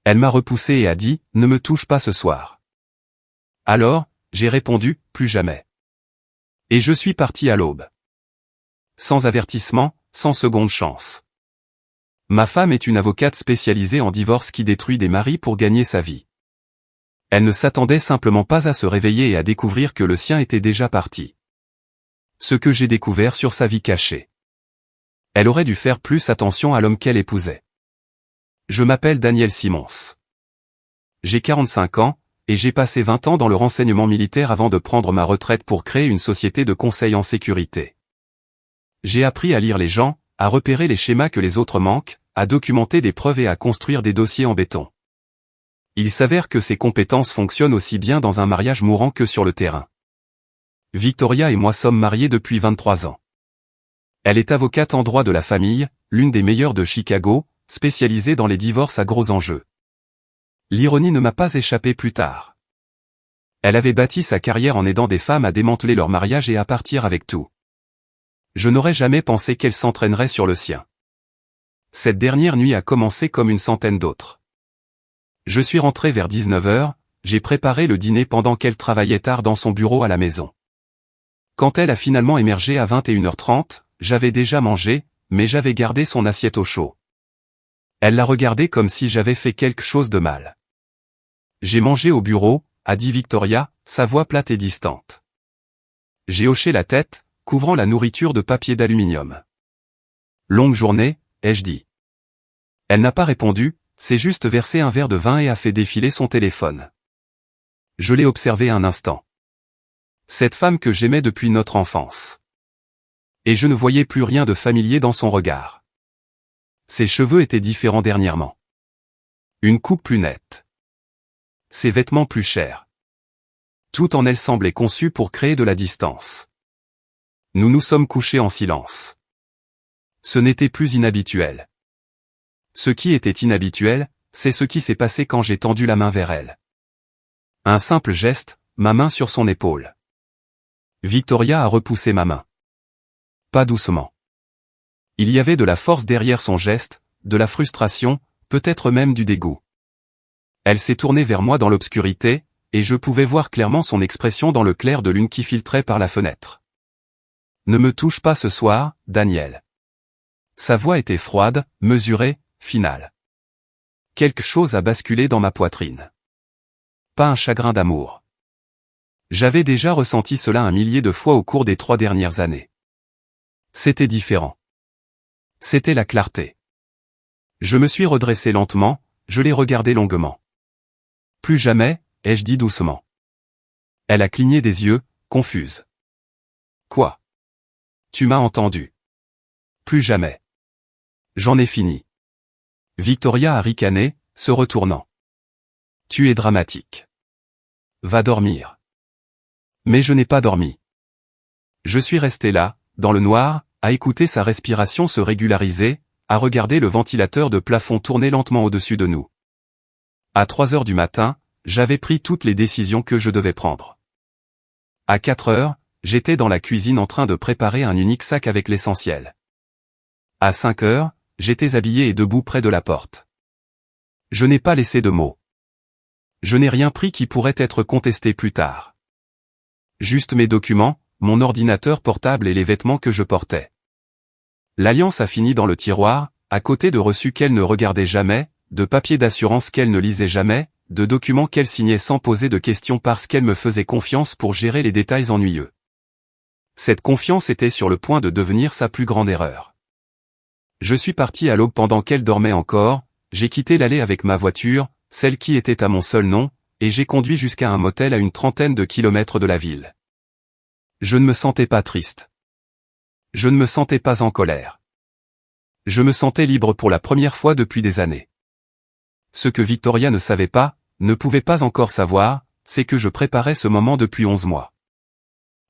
Elle m'a repoussé et a dit « Ne me touche pas ce soir ». Alors, j'ai répondu « Plus jamais ». Et je suis parti à l'aube. Sans avertissement, sans seconde chance. Ma femme est une avocate spécialisée en divorce qui détruit des maris pour gagner sa vie. Elle ne s'attendait simplement pas à se réveiller et à découvrir que le sien était déjà parti. Ce que j'ai découvert sur sa vie cachée. Elle aurait dû faire plus attention à l'homme qu'elle épousait. Je m'appelle Daniel Simons. J'ai 45 ans, et j'ai passé 20 ans dans le renseignement militaire avant de prendre ma retraite pour créer une société de conseil en sécurité. J'ai appris à lire les gens, à repérer les schémas que les autres manquent, à documenter des preuves et à construire des dossiers en béton. Il s'avère que ces compétences fonctionnent aussi bien dans un mariage mourant que sur le terrain. Victoria et moi sommes mariés depuis 23 ans. Elle est avocate en droit de la famille, l'une des meilleures de Chicago, spécialisée dans les divorces à gros enjeux. L'ironie ne m'a pas échappé plus tard. Elle avait bâti sa carrière en aidant des femmes à démanteler leur mariage et à partir avec tout. Je n'aurais jamais pensé qu'elle s'entraînerait sur le sien. Cette dernière nuit a commencé comme une centaine d'autres. Je suis rentré vers 19h, j'ai préparé le dîner pendant qu'elle travaillait tard dans son bureau à la maison. Quand elle a finalement émergé à 21h30, j'avais déjà mangé, mais j'avais gardé son assiette au chaud. Elle l'a regardé comme si j'avais fait quelque chose de mal. J'ai mangé au bureau, a dit Victoria, sa voix plate et distante. J'ai hoché la tête, couvrant la nourriture de papier d'aluminium. Longue journée, ai-je dit. Elle n'a pas répondu, c'est juste versé un verre de vin et a fait défiler son téléphone. Je l'ai observé un instant. Cette femme que j'aimais depuis notre enfance. Et je ne voyais plus rien de familier dans son regard. Ses cheveux étaient différents dernièrement. Une coupe plus nette. Ses vêtements plus chers. Tout en elle semblait conçu pour créer de la distance. Nous nous sommes couchés en silence. Ce n'était plus inhabituel. Ce qui était inhabituel, c'est ce qui s'est passé quand j'ai tendu la main vers elle. Un simple geste, ma main sur son épaule. Victoria a repoussé ma main. Pas doucement. Il y avait de la force derrière son geste, de la frustration, peut-être même du dégoût. Elle s'est tournée vers moi dans l'obscurité, et je pouvais voir clairement son expression dans le clair de lune qui filtrait par la fenêtre. Ne me touche pas ce soir, Daniel. Sa voix était froide, mesurée, finale. Quelque chose a basculé dans ma poitrine. Pas un chagrin d'amour. J'avais déjà ressenti cela 1 millier de fois au cours des 3 dernières années. C'était différent. C'était la clarté. Je me suis redressé lentement, je l'ai regardé longuement. Plus jamais, ai-je dit doucement. Elle a cligné des yeux, confuse. Quoi? Tu m'as entendu. Plus jamais. J'en ai fini. Victoria a ricané, se retournant. Tu es dramatique. Va dormir. Mais je n'ai pas dormi. Je suis resté là, dans le noir, à écouter sa respiration se régulariser, à regarder le ventilateur de plafond tourner lentement au-dessus de nous. À 3 heures du matin, j'avais pris toutes les décisions que je devais prendre. À 4 heures, j'étais dans la cuisine en train de préparer un unique sac avec l'essentiel. À 5 heures, j'étais habillé et debout près de la porte. Je n'ai pas laissé de mots. Je n'ai rien pris qui pourrait être contesté plus tard. Juste mes documents, mon ordinateur portable et les vêtements que je portais. L'alliance a fini dans le tiroir, à côté de reçus qu'elle ne regardait jamais, de papiers d'assurance qu'elle ne lisait jamais, de documents qu'elle signait sans poser de questions parce qu'elle me faisait confiance pour gérer les détails ennuyeux. Cette confiance était sur le point de devenir sa plus grande erreur. Je suis parti à l'aube pendant qu'elle dormait encore, j'ai quitté l'allée avec ma voiture, celle qui était à mon seul nom, et j'ai conduit jusqu'à un motel à une 30aine de kilomètres de la ville. Je ne me sentais pas triste. Je ne me sentais pas en colère. Je me sentais libre pour la première fois depuis des années. Ce que Victoria ne savait pas, ne pouvait pas encore savoir, c'est que je préparais ce moment depuis 11 mois.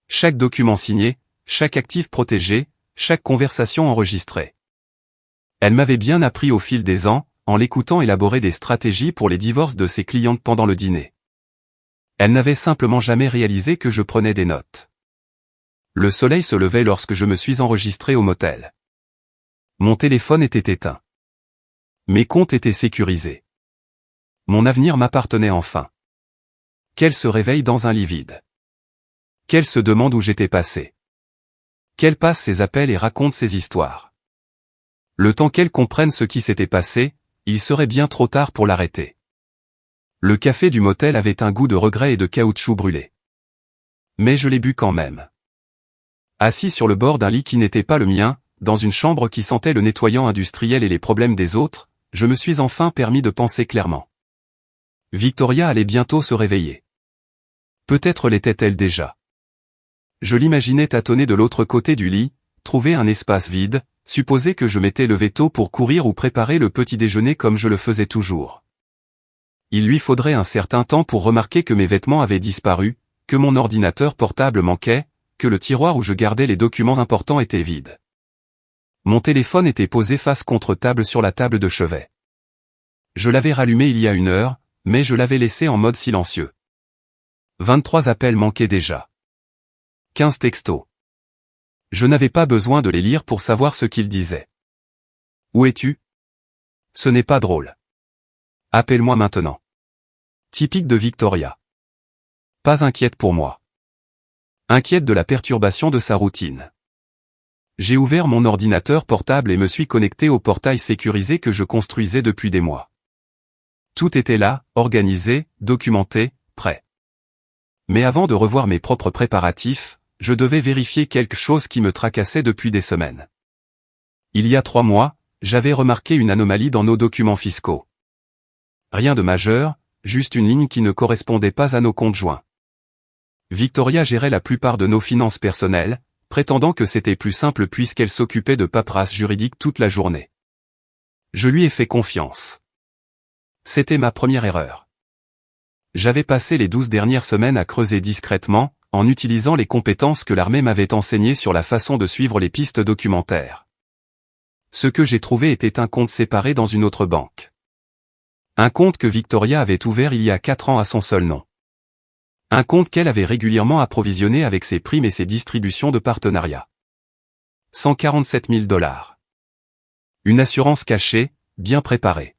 Chaque document signé, chaque actif protégé, chaque conversation enregistrée. Elle m'avait bien appris au fil des ans, en l'écoutant élaborer des stratégies pour les divorces de ses clientes pendant le dîner. Elle n'avait simplement jamais réalisé que je prenais des notes. Le soleil se levait lorsque je me suis enregistré au motel. Mon téléphone était éteint. Mes comptes étaient sécurisés. Mon avenir m'appartenait enfin. Qu'elle se réveille dans un lit vide. Qu'elle se demande où j'étais passé. Qu'elle passe ses appels et raconte ses histoires. Le temps qu'elle comprenne ce qui s'était passé, il serait bien trop tard pour l'arrêter. Le café du motel avait un goût de regret et de caoutchouc brûlé. Mais je l'ai bu quand même. Assis sur le bord d'un lit qui n'était pas le mien, dans une chambre qui sentait le nettoyant industriel et les problèmes des autres, je me suis enfin permis de penser clairement. Victoria allait bientôt se réveiller. Peut-être l'était-elle déjà. Je l'imaginais tâtonner de l'autre côté du lit, trouver un espace vide, supposer que je m'étais levé tôt pour courir ou préparer le petit déjeuner comme je le faisais toujours. Il lui faudrait un certain temps pour remarquer que mes vêtements avaient disparu, que mon ordinateur portable manquait, que le tiroir où je gardais les documents importants était vide. Mon téléphone était posé face contre table sur la table de chevet. Je l'avais rallumé il y a 1 heure, mais je l'avais laissé en mode silencieux. 23 appels manquaient déjà. 15 textos. Je n'avais pas besoin de les lire pour savoir ce qu'ils disaient. Où es-tu? Ce n'est pas drôle. Appelle-moi maintenant. Typique de Victoria. Pas inquiète pour moi. Inquiète de la perturbation de sa routine. J'ai ouvert mon ordinateur portable et me suis connecté au portail sécurisé que je construisais depuis des mois. Tout était là, organisé, documenté, prêt. Mais avant de revoir mes propres préparatifs, je devais vérifier quelque chose qui me tracassait depuis des semaines. Il y a 3 mois, j'avais remarqué une anomalie dans nos documents fiscaux. Rien de majeur, juste une ligne qui ne correspondait pas à nos comptes joints. Victoria gérait la plupart de nos finances personnelles, prétendant que c'était plus simple puisqu'elle s'occupait de paperasse juridique toute la journée. Je lui ai fait confiance. C'était ma première erreur. J'avais passé les 12 dernières semaines à creuser discrètement, en utilisant les compétences que l'armée m'avait enseignées sur la façon de suivre les pistes documentaires. Ce que j'ai trouvé était un compte séparé dans une autre banque. Un compte que Victoria avait ouvert il y a 4 ans à son seul nom. Un compte qu'elle avait régulièrement approvisionné avec ses primes et ses distributions de partenariat. 147 000 $. Une assurance cachée, bien préparée.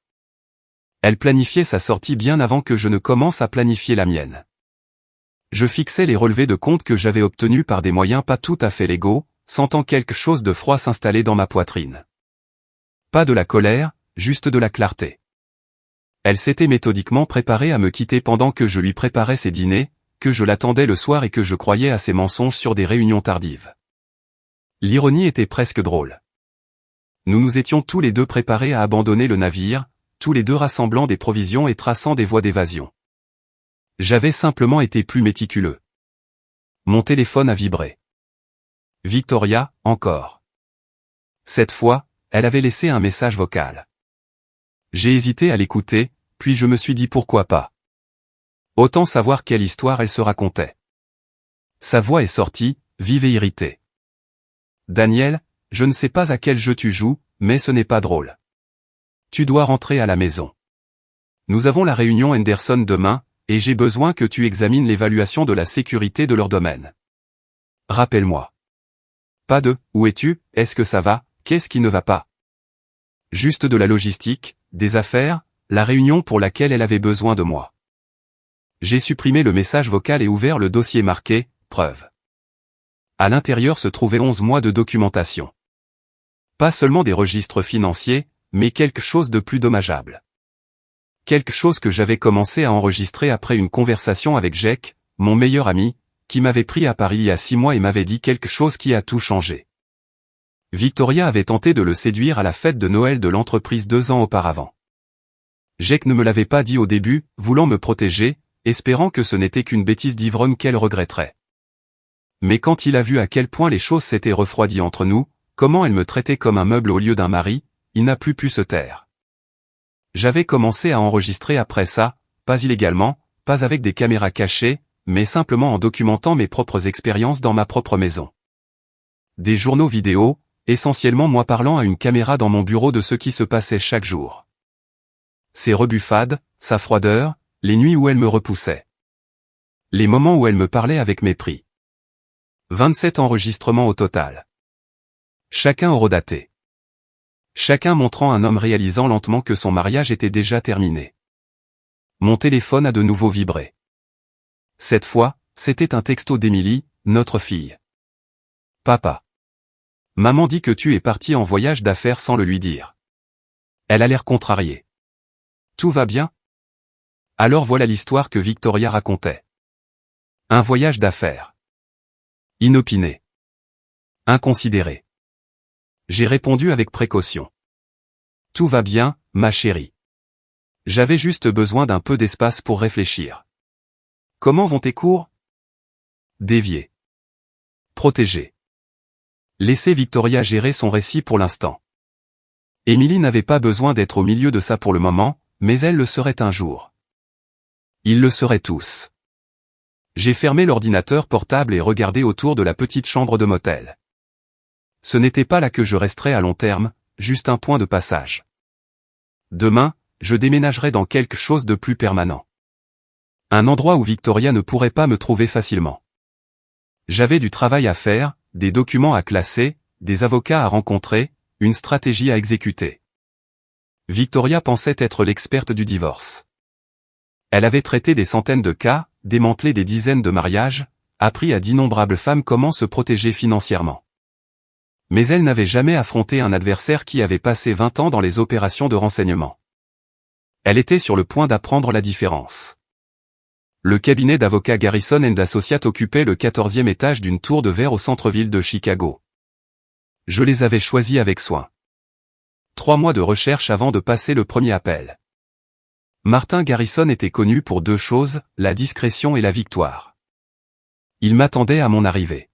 Elle planifiait sa sortie bien avant que je ne commence à planifier la mienne. Je fixais les relevés de compte que j'avais obtenus par des moyens pas tout à fait légaux, sentant quelque chose de froid s'installer dans ma poitrine. Pas de la colère, juste de la clarté. Elle s'était méthodiquement préparée à me quitter pendant que je lui préparais ses dîners, que je l'attendais le soir et que je croyais à ses mensonges sur des réunions tardives. L'ironie était presque drôle. Nous nous étions tous les deux préparés à abandonner le navire, tous les deux rassemblant des provisions et traçant des voies d'évasion. J'avais simplement été plus méticuleux. Mon téléphone a vibré. Victoria, encore. Cette fois, elle avait laissé un message vocal. J'ai hésité à l'écouter, puis je me suis dit pourquoi pas. Autant savoir quelle histoire elle se racontait. Sa voix est sortie, vive et irritée. Daniel, je ne sais pas à quel jeu tu joues, mais ce n'est pas drôle. Tu dois rentrer à la maison. Nous avons la réunion Henderson demain, et j'ai besoin que tu examines l'évaluation de la sécurité de leur domaine. Rappelle-moi. Pas de « où es-tu, est-ce que ça va, qu'est-ce qui ne va pas ?» Juste de la logistique, des affaires, la réunion pour laquelle elle avait besoin de moi. J'ai supprimé le message vocal et ouvert le dossier marqué « Preuve ». À l'intérieur se trouvaient 11 mois de documentation. Pas seulement des registres financiers, mais quelque chose de plus dommageable. Quelque chose que j'avais commencé à enregistrer après une conversation avec Jake, mon meilleur ami, qui m'avait pris à Paris il y a 6 mois et m'avait dit quelque chose qui a tout changé. Victoria avait tenté de le séduire à la fête de Noël de l'entreprise 2 ans auparavant. Jake ne me l'avait pas dit au début, voulant me protéger, espérant que ce n'était qu'une bêtise d'ivrogne qu'elle regretterait. Mais quand il a vu à quel point les choses s'étaient refroidies entre nous, comment elle me traitait comme un meuble au lieu d'un mari, il n'a plus pu se taire. J'avais commencé à enregistrer après ça, pas illégalement, pas avec des caméras cachées, mais simplement en documentant mes propres expériences dans ma propre maison. Des journaux vidéo, essentiellement moi parlant à une caméra dans mon bureau de ce qui se passait chaque jour. Ses rebuffades, sa froideur, les nuits où elle me repoussait. Les moments où elle me parlait avec mépris. 27 enregistrements au total. Chacun horodaté. Chacun montrant un homme réalisant lentement que son mariage était déjà terminé. Mon téléphone a de nouveau vibré. Cette fois, c'était un texto d'Émilie, notre fille. Papa. Maman dit que tu es parti en voyage d'affaires sans le lui dire. Elle a l'air contrariée. Tout va bien? Alors voilà l'histoire que Victoria racontait. Un voyage d'affaires. Inopiné. Inconsidéré. J'ai répondu avec précaution. Tout va bien, ma chérie. J'avais juste besoin d'un peu d'espace pour réfléchir. Comment vont tes cours? Dévier. Protéger. Laissez Victoria gérer son récit pour l'instant. Émilie n'avait pas besoin d'être au milieu de ça pour le moment, mais elle le serait un jour. Ils le seraient tous. J'ai fermé l'ordinateur portable et regardé autour de la petite chambre de motel. Ce n'était pas là que je resterais à long terme, juste un point de passage. Demain, je déménagerai dans quelque chose de plus permanent. Un endroit où Victoria ne pourrait pas me trouver facilement. J'avais du travail à faire, des documents à classer, des avocats à rencontrer, une stratégie à exécuter. Victoria pensait être l'experte du divorce. Elle avait traité des centaines de cas, démantelé des dizaines de mariages, appris à d'innombrables femmes comment se protéger financièrement. Mais elle n'avait jamais affronté un adversaire qui avait passé 20 ans dans les opérations de renseignement. Elle était sur le point d'apprendre la différence. Le cabinet d'avocats Garrison & Associates occupait le 14e étage d'une tour de verre au centre-ville de Chicago. Je les avais choisis avec soin. 3 mois de recherche avant de passer le premier appel. Martin Garrison était connu pour 2 choses, la discrétion et la victoire. Il m'attendait à mon arrivée.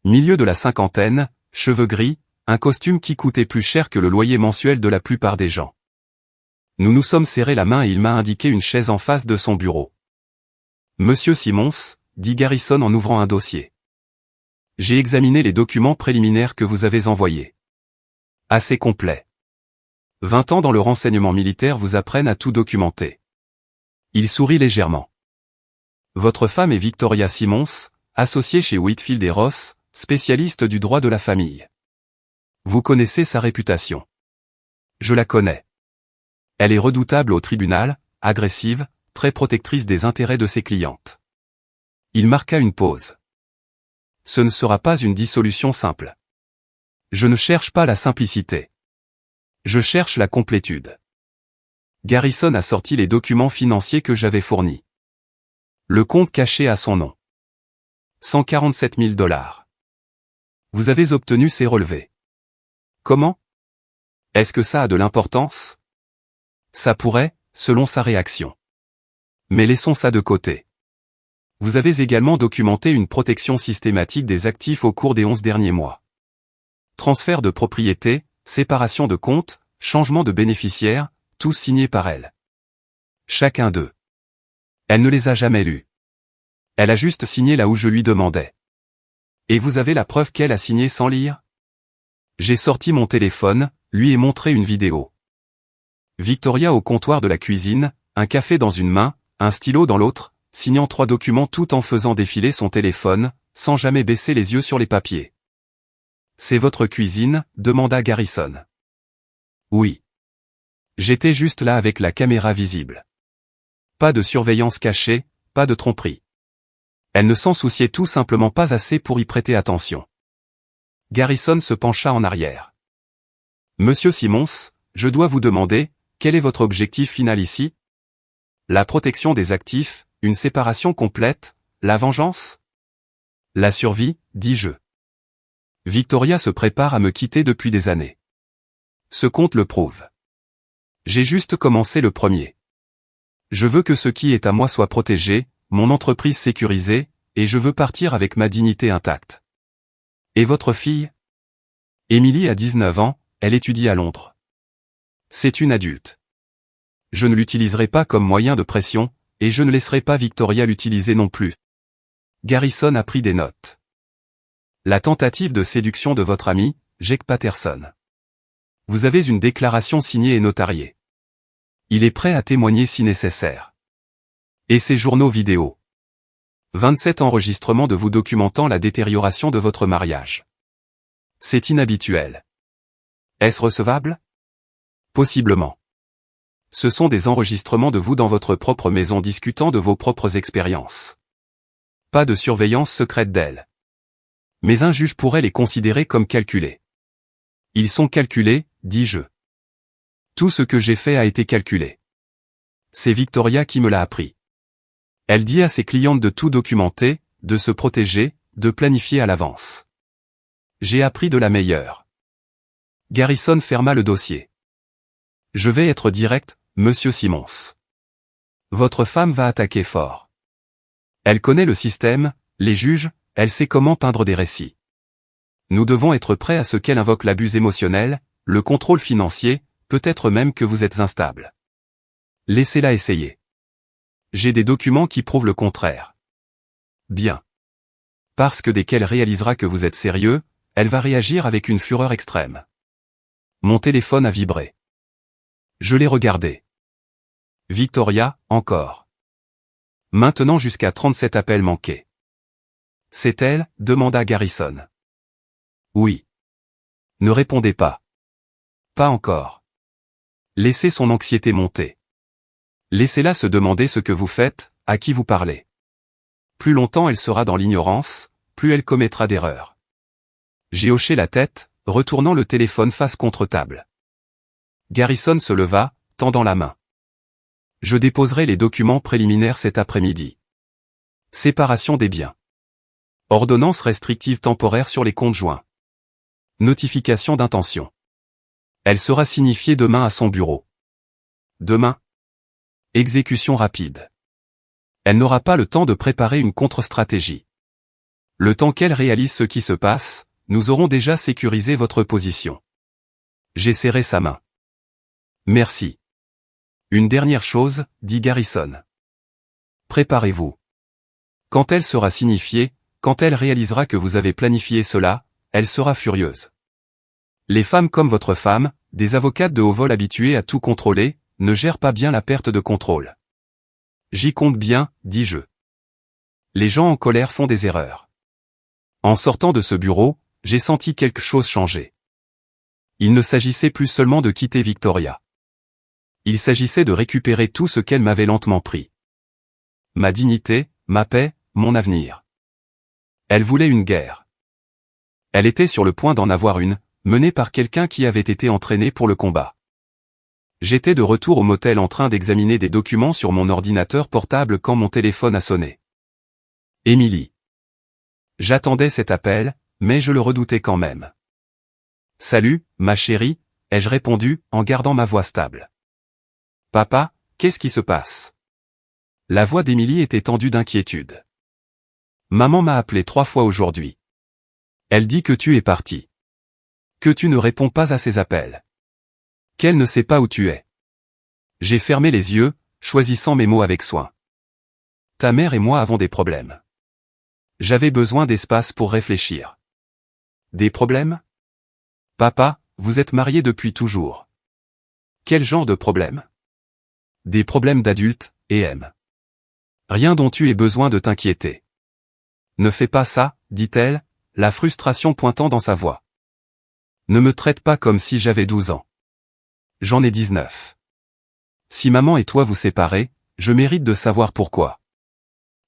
Milieu de la cinquantaine, cheveux gris, un costume qui coûtait plus cher que le loyer mensuel de la plupart des gens. Nous nous sommes serrés la main et il m'a indiqué une chaise en face de son bureau. Monsieur Simmons, dit Garrison en ouvrant un dossier. J'ai examiné les documents préliminaires que vous avez envoyés. Assez complet. 20 ans dans le renseignement militaire vous apprennent à tout documenter. Il sourit légèrement. Votre femme est Victoria Simmons, associée chez Whitfield & Ross, spécialiste du droit de la famille. Vous connaissez sa réputation. Je la connais. Elle est redoutable au tribunal, agressive, très protectrice des intérêts de ses clientes. Il marqua une pause. Ce ne sera pas une dissolution simple. Je ne cherche pas la simplicité. Je cherche la complétude. Garrison a sorti les documents financiers que j'avais fournis. Le compte caché à son nom. 147 000 $. Vous avez obtenu ces relevés. Comment? Est-ce que ça a de l'importance? Ça pourrait, selon sa réaction. Mais laissons ça de côté. Vous avez également documenté une protection systématique des actifs au cours des 11 derniers mois. Transfert de propriété, séparation de comptes, changement de bénéficiaire, tous signés par elle. Chacun d'eux. Elle ne les a jamais lus. Elle a juste signé là où je lui demandais. Et vous avez la preuve qu'elle a signé sans lire? J'ai sorti mon téléphone, lui ai montré une vidéo. Victoria au comptoir de la cuisine, un café dans une main, un stylo dans l'autre, signant 3 documents tout en faisant défiler son téléphone, sans jamais baisser les yeux sur les papiers. C'est votre cuisine? Demanda Garrison. Oui. J'étais juste là avec la caméra visible. Pas de surveillance cachée, pas de tromperie. Elle ne s'en souciait tout simplement pas assez pour y prêter attention. Garrison se pencha en arrière. Monsieur Simmons, je dois vous demander, quel est votre objectif final ici? La protection des actifs, une séparation complète, la vengeance? La survie, dis-je. Victoria se prépare à me quitter depuis des années. Ce compte le prouve. J'ai juste commencé le premier. Je veux que ce qui est à moi soit protégé, mon entreprise sécurisée, et je veux partir avec ma dignité intacte. Et votre fille? Émilie a 19 ans, elle étudie à Londres. C'est une adulte. Je ne l'utiliserai pas comme moyen de pression, et je ne laisserai pas Victoria l'utiliser non plus. Garrison a pris des notes. La tentative de séduction de votre ami, Jake Patterson. Vous avez une déclaration signée et notariée. Il est prêt à témoigner si nécessaire. Et ses journaux vidéo. 27 enregistrements de vous documentant la détérioration de votre mariage. C'est inhabituel. Est-ce recevable? Possiblement. Ce sont des enregistrements de vous dans votre propre maison discutant de vos propres expériences. Pas de surveillance secrète d'elle. Mais un juge pourrait les considérer comme calculés. Ils sont calculés, dis-je. Tout ce que j'ai fait a été calculé. C'est Victoria qui me l'a appris. Elle dit à ses clientes de tout documenter, de se protéger, de planifier à l'avance. J'ai appris de la meilleure. Garrison ferma le dossier. Je vais être direct, monsieur Simmons. Votre femme va attaquer fort. Elle connaît le système, les juges, elle sait comment peindre des récits. Nous devons être prêts à ce qu'elle invoque l'abus émotionnel, le contrôle financier, peut-être même que vous êtes instable. Laissez-la essayer. J'ai des documents qui prouvent le contraire. Bien. Parce que dès qu'elle réalisera que vous êtes sérieux, elle va réagir avec une fureur extrême. Mon téléphone a vibré. Je l'ai regardé. Victoria, encore. Maintenant jusqu'à 37 appels manqués. C'est elle, demanda Garrison. Oui. Ne répondez pas. Pas encore. Laissez son anxiété monter. Laissez-la se demander ce que vous faites, à qui vous parlez. Plus longtemps elle sera dans l'ignorance, plus elle commettra d'erreurs. J'ai hoché la tête, retournant le téléphone face contre table. Garrison se leva, tendant la main. Je déposerai les documents préliminaires cet après-midi. Séparation des biens. Ordonnance restrictive temporaire sur les comptes joints. Notification d'intention. Elle sera signifiée demain à son bureau. Demain. Exécution rapide. Elle n'aura pas le temps de préparer une contre-stratégie. Le temps qu'elle réalise ce qui se passe, nous aurons déjà sécurisé votre position. J'ai serré sa main. Merci. Une dernière chose, dit Garrison. Préparez-vous. Quand elle sera signifiée, quand elle réalisera que vous avez planifié cela, elle sera furieuse. Les femmes comme votre femme, des avocates de haut vol habituées à tout contrôler, ne gèrent pas bien la perte de contrôle. J'y compte bien, dis-je. Les gens en colère font des erreurs. En sortant de ce bureau, j'ai senti quelque chose changer. Il ne s'agissait plus seulement de quitter Victoria. Il s'agissait de récupérer tout ce qu'elle m'avait lentement pris. Ma dignité, ma paix, mon avenir. Elle voulait une guerre. Elle était sur le point d'en avoir une, menée par quelqu'un qui avait été entraîné pour le combat. J'étais de retour au motel en train d'examiner des documents sur mon ordinateur portable quand mon téléphone a sonné. Émilie. J'attendais cet appel, mais je le redoutais quand même. Salut, ma chérie, ai-je répondu, en gardant ma voix stable. Papa, qu'est-ce qui se passe? La voix d'Émilie était tendue d'inquiétude. Maman m'a appelé 3 fois aujourd'hui. Elle dit que tu es parti. Que tu ne réponds pas à ses appels. Qu'elle ne sait pas où tu es. J'ai fermé les yeux, choisissant mes mots avec soin. Ta mère et moi avons des problèmes. J'avais besoin d'espace pour réfléchir. Des problèmes? Papa, vous êtes marié depuis toujours. Quel genre de problème? Des problèmes d'adultes, et M. Rien dont tu aies besoin de t'inquiéter. Ne fais pas ça, dit-elle, la frustration pointant dans sa voix. Ne me traite pas comme si j'avais 12 ans. J'en ai 19. Si maman et toi vous séparez, je mérite de savoir pourquoi.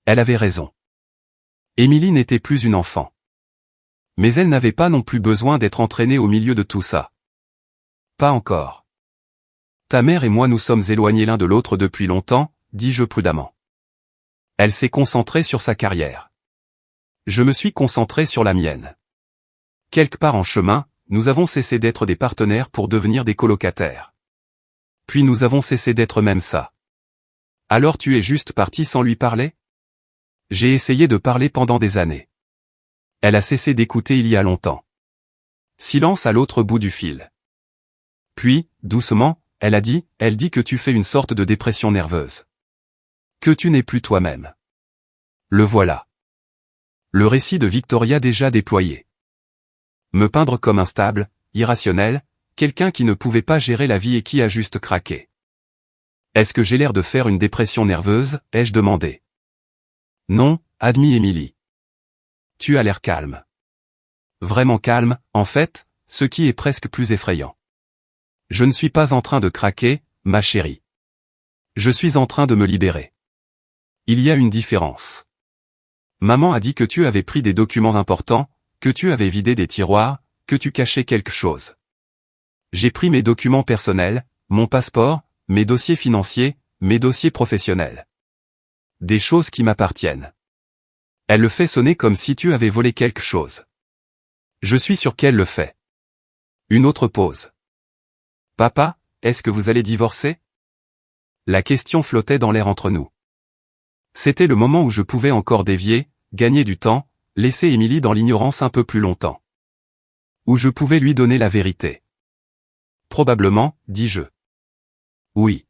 Elle avait raison. Émilie n'était plus une enfant. Mais elle n'avait pas non plus besoin d'être entraînée au milieu de tout ça. Pas encore. Ta mère et moi nous sommes éloignés l'un de l'autre depuis longtemps, dis-je prudemment. Elle s'est concentrée sur sa carrière. Je me suis concentré sur la mienne. Quelque part en chemin, nous avons cessé d'être des partenaires pour devenir des colocataires. Puis nous avons cessé d'être même ça. Alors tu es juste parti sans lui parler? J'ai essayé de parler pendant des années. Elle a cessé d'écouter il y a longtemps. Silence à l'autre bout du fil. Puis, doucement, elle dit que tu fais une sorte de dépression nerveuse. Que tu n'es plus toi-même. Le voilà. Le récit de Victoria déjà déployé. Me peindre comme instable, irrationnel, quelqu'un qui ne pouvait pas gérer la vie et qui a juste craqué. Est-ce que j'ai l'air de faire une dépression nerveuse, ai-je demandé. Non, admit Émilie. Tu as l'air calme. Vraiment calme, en fait, ce qui est presque plus effrayant. Je ne suis pas en train de craquer, ma chérie. Je suis en train de me libérer. Il y a une différence. Maman a dit que tu avais pris des documents importants, que tu avais vidé des tiroirs, que tu cachais quelque chose. J'ai pris mes documents personnels, mon passeport, mes dossiers financiers, mes dossiers professionnels. Des choses qui m'appartiennent. Elle le fait sonner comme si tu avais volé quelque chose. Je suis sûr qu'elle le fait. Une autre pause. Papa, est-ce que vous allez divorcer? La question flottait dans l'air entre nous. C'était le moment où je pouvais encore dévier, gagner du temps, laisser Émilie dans l'ignorance un peu plus longtemps. Où je pouvais lui donner la vérité. Probablement, dis-je. Oui.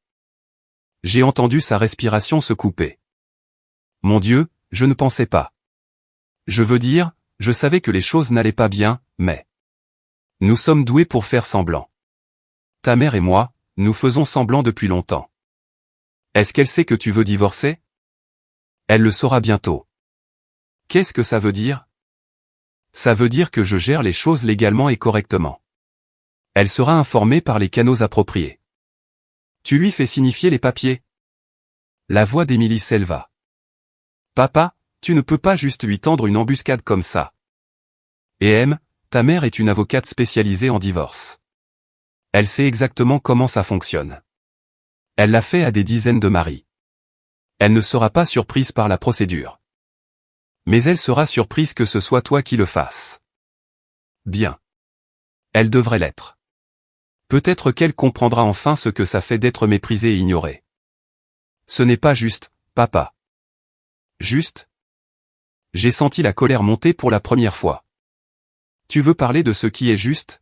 J'ai entendu sa respiration se couper. Mon Dieu, je ne pensais pas. Je veux dire, je savais que les choses n'allaient pas bien, mais... Nous sommes doués pour faire semblant. Ta mère et moi, nous faisons semblant depuis longtemps. Est-ce qu'elle sait que tu veux divorcer? Elle le saura bientôt. Qu'est-ce que ça veut dire? Ça veut dire que je gère les choses légalement et correctement. Elle sera informée par les canaux appropriés. Tu lui fais signifier les papiers? La voix d'Émilie s'éleva. Papa, tu ne peux pas juste lui tendre une embuscade comme ça. Et M, ta mère est une avocate spécialisée en divorce. Elle sait exactement comment ça fonctionne. Elle l'a fait à des dizaines de maris. Elle ne sera pas surprise par la procédure. Mais elle sera surprise que ce soit toi qui le fasses. Bien. Elle devrait l'être. Peut-être qu'elle comprendra enfin ce que ça fait d'être méprisée et ignorée. Ce n'est pas juste, papa. Juste? J'ai senti la colère monter pour la première fois. Tu veux parler de ce qui est juste?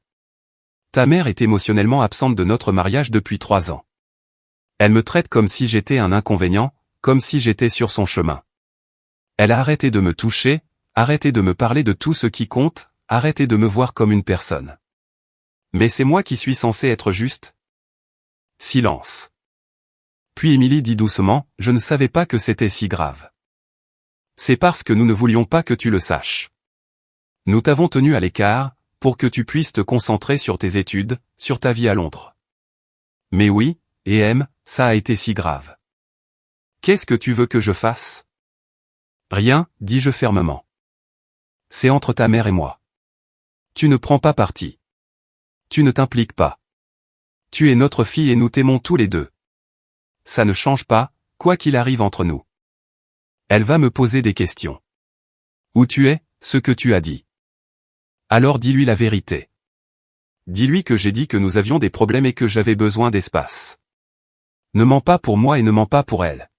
Ta mère est émotionnellement absente de notre mariage depuis 3 ans. Elle me traite comme si j'étais un inconvénient, comme si j'étais sur son chemin. Elle a arrêté de me toucher, arrêté de me parler de tout ce qui compte, arrêté de me voir comme une personne. Mais c'est moi qui suis censé être juste? Silence. Puis Émilie dit doucement, je ne savais pas que c'était si grave. C'est parce que nous ne voulions pas que tu le saches. Nous t'avons tenu à l'écart, pour que tu puisses te concentrer sur tes études, sur ta vie à Londres. Mais oui, et M, ça a été si grave. Qu'est-ce que tu veux que je fasse? Rien, dis-je fermement. C'est entre ta mère et moi. Tu ne prends pas parti. Tu ne t'impliques pas. Tu es notre fille et nous t'aimons tous les deux. Ça ne change pas, quoi qu'il arrive entre nous. Elle va me poser des questions. Où tu es, ce que tu as dit. Alors dis-lui la vérité. Dis-lui que j'ai dit que nous avions des problèmes et que j'avais besoin d'espace. Ne mens pas pour moi et ne mens pas pour elle.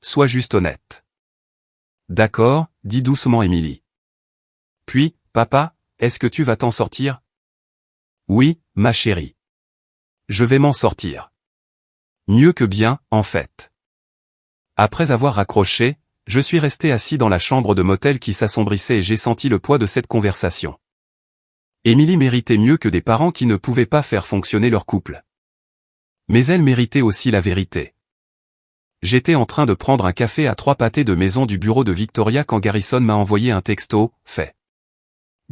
Sois juste honnête. D'accord, dit doucement Émilie. Puis, papa, est-ce que tu vas t'en sortir? Oui, ma chérie. Je vais m'en sortir. Mieux que bien, en fait. Après avoir raccroché, je suis resté assis dans la chambre de motel qui s'assombrissait et j'ai senti le poids de cette conversation. Émilie méritait mieux que des parents qui ne pouvaient pas faire fonctionner leur couple. Mais elle méritait aussi la vérité. J'étais en train de prendre un café à 3 pâtés de maison du bureau de Victoria quand Garrison m'a envoyé un texto, fait.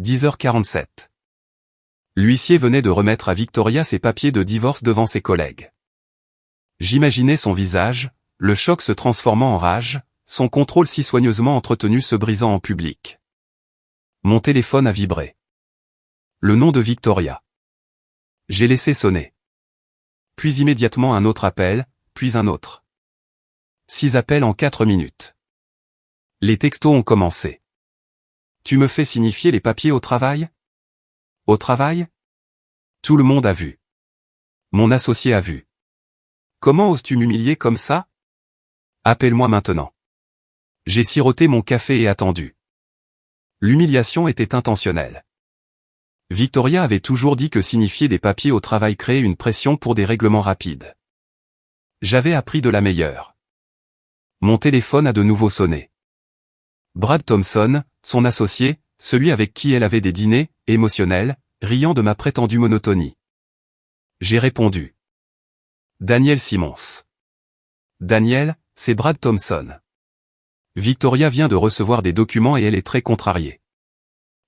10h47. L'huissier venait de remettre à Victoria ses papiers de divorce devant ses collègues. J'imaginais son visage, le choc se transformant en rage, son contrôle si soigneusement entretenu se brisant en public. Mon téléphone a vibré. Le nom de Victoria. J'ai laissé sonner. Puis immédiatement un autre appel, puis un autre. 6 appels en 4 minutes. Les textos ont commencé. Tu me fais signifier les papiers au travail? Au travail? Tout le monde a vu. Mon associé a vu. Comment oses-tu m'humilier comme ça? Appelle-moi maintenant. J'ai siroté mon café et attendu. L'humiliation était intentionnelle. Victoria avait toujours dit que signifier des papiers au travail créait une pression pour des règlements rapides. J'avais appris de la meilleure. Mon téléphone a de nouveau sonné. Brad Thompson, son associé, celui avec qui elle avait des dîners, émotionnels, riant de ma prétendue monotonie. J'ai répondu. Daniel Simmons. Daniel, c'est Brad Thompson. Victoria vient de recevoir des documents et elle est très contrariée.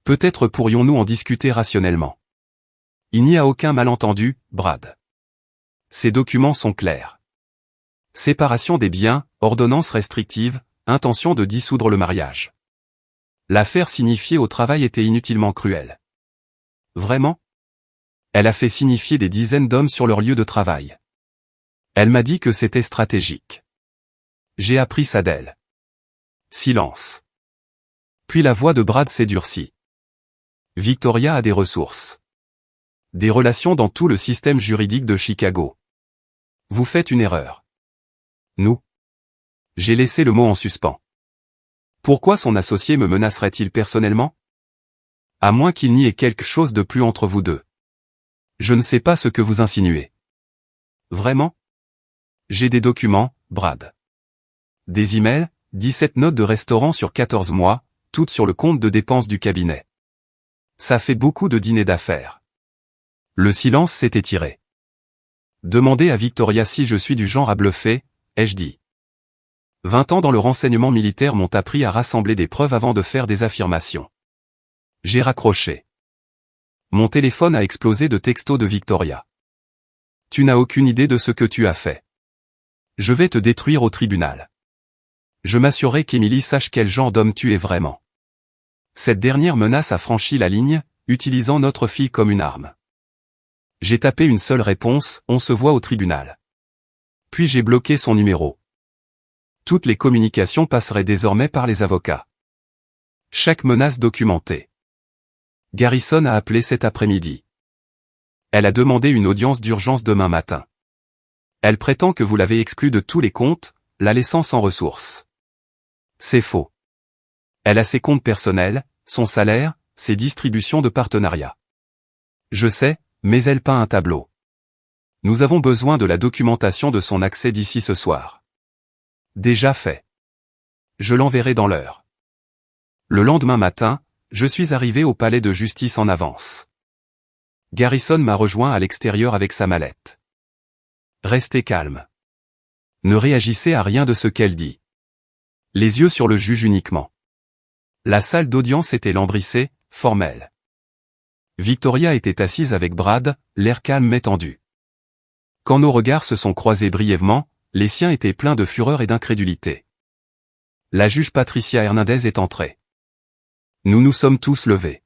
Peut-être pourrions-nous en discuter rationnellement. Il n'y a aucun malentendu, Brad. Ces documents sont clairs. Séparation des biens, ordonnance restrictive, intention de dissoudre le mariage. L'affaire signifiée au travail était inutilement cruelle. Vraiment? Elle a fait signifier des dizaines d'hommes sur leur lieu de travail. Elle m'a dit que c'était stratégique. J'ai appris ça d'elle. Silence. Puis la voix de Brad s'est durcie. Victoria a des ressources. Des relations dans tout le système juridique de Chicago. Vous faites une erreur. Nous. J'ai laissé le mot en suspens. Pourquoi son associé me menacerait-il personnellement? À moins qu'il n'y ait quelque chose de plus entre vous deux. Je ne sais pas ce que vous insinuez. Vraiment? J'ai des documents, Brad. Des emails, 17 notes de restaurant sur 14 mois, toutes sur le compte de dépenses du cabinet. Ça fait beaucoup de dîners d'affaires. Le silence s'est étiré. Demandez à Victoria si je suis du genre à bluffer, ai-je dit. 20 ans dans le renseignement militaire m'ont appris à rassembler des preuves avant de faire des affirmations. J'ai raccroché. Mon téléphone a explosé de textos de Victoria. Tu n'as aucune idée de ce que tu as fait. Je vais te détruire au tribunal. Je m'assurerai qu'Emily sache quel genre d'homme tu es vraiment. Cette dernière menace a franchi la ligne, utilisant notre fille comme une arme. J'ai tapé une seule réponse, on se voit au tribunal. Puis j'ai bloqué son numéro. Toutes les communications passeraient désormais par les avocats. Chaque menace documentée. Garrison a appelé cet après-midi. Elle a demandé une audience d'urgence demain matin. Elle prétend que vous l'avez exclue de tous les comptes, la laissant sans ressources. C'est faux. Elle a ses comptes personnels, son salaire, ses distributions de partenariat. Je sais, mais elle peint un tableau. Nous avons besoin de la documentation de son accès d'ici ce soir. Déjà fait. Je l'enverrai dans l'heure. Le lendemain matin, je suis arrivé au palais de justice en avance. Garrison m'a rejoint à l'extérieur avec sa mallette. Restez calme. Ne réagissez à rien de ce qu'elle dit. Les yeux sur le juge uniquement. La salle d'audience était lambrissée, formelle. Victoria était assise avec Brad, l'air calme mais tendu. Quand nos regards se sont croisés brièvement, les siens étaient pleins de fureur et d'incrédulité. La juge Patricia Hernandez est entrée. Nous nous sommes tous levés.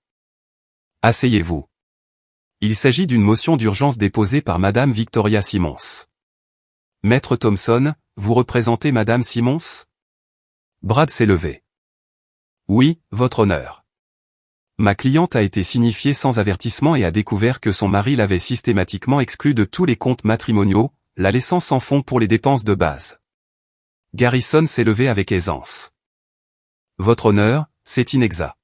Asseyez-vous. Il s'agit d'une motion d'urgence déposée par Madame Victoria Simmons. Maître Thompson, vous représentez Madame Simmons? Brad s'est levé. Oui, votre honneur. Ma cliente a été signifiée sans avertissement et a découvert que son mari l'avait systématiquement exclue de tous les comptes matrimoniaux, la laissant sans fonds pour les dépenses de base. Garrison s'est levé avec aisance. Votre honneur, c'est inexact.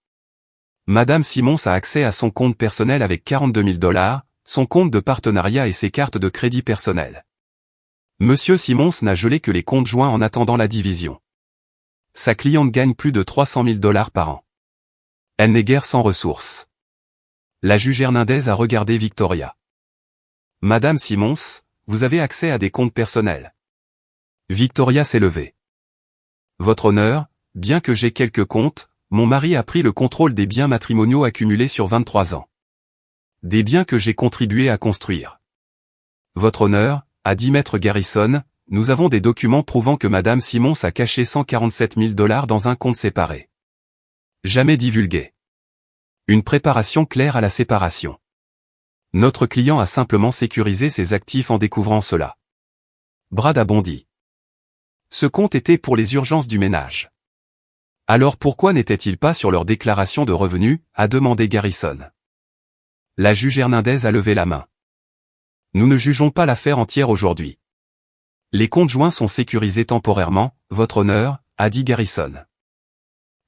Madame Simmons a accès à son compte personnel avec 42 000 $, son compte de partenariat et ses cartes de crédit personnel. Monsieur Simmons n'a gelé que les comptes joints en attendant la division. Sa cliente gagne plus de 300 000 $ par an. Elle n'est guère sans ressources. La juge Hernandez a regardé Victoria. Madame Simmons, vous avez accès à des comptes personnels. Victoria s'est levée. Votre honneur, bien que j'ai quelques comptes, mon mari a pris le contrôle des biens matrimoniaux accumulés sur 23 ans. Des biens que j'ai contribué à construire. Votre honneur, a dit Maître Garrison, nous avons des documents prouvant que Madame Simmons a caché 147 000 $ dans un compte séparé. Jamais divulgué. Une préparation claire à la séparation. Notre client a simplement sécurisé ses actifs en découvrant cela. Brad a bondi. Ce compte était pour les urgences du ménage. Alors pourquoi n'était-il pas sur leur déclaration de revenus, a demandé Garrison. La juge Hernandez a levé la main. Nous ne jugeons pas l'affaire entière aujourd'hui. Les comptes joints sont sécurisés temporairement, votre honneur, a dit Garrison.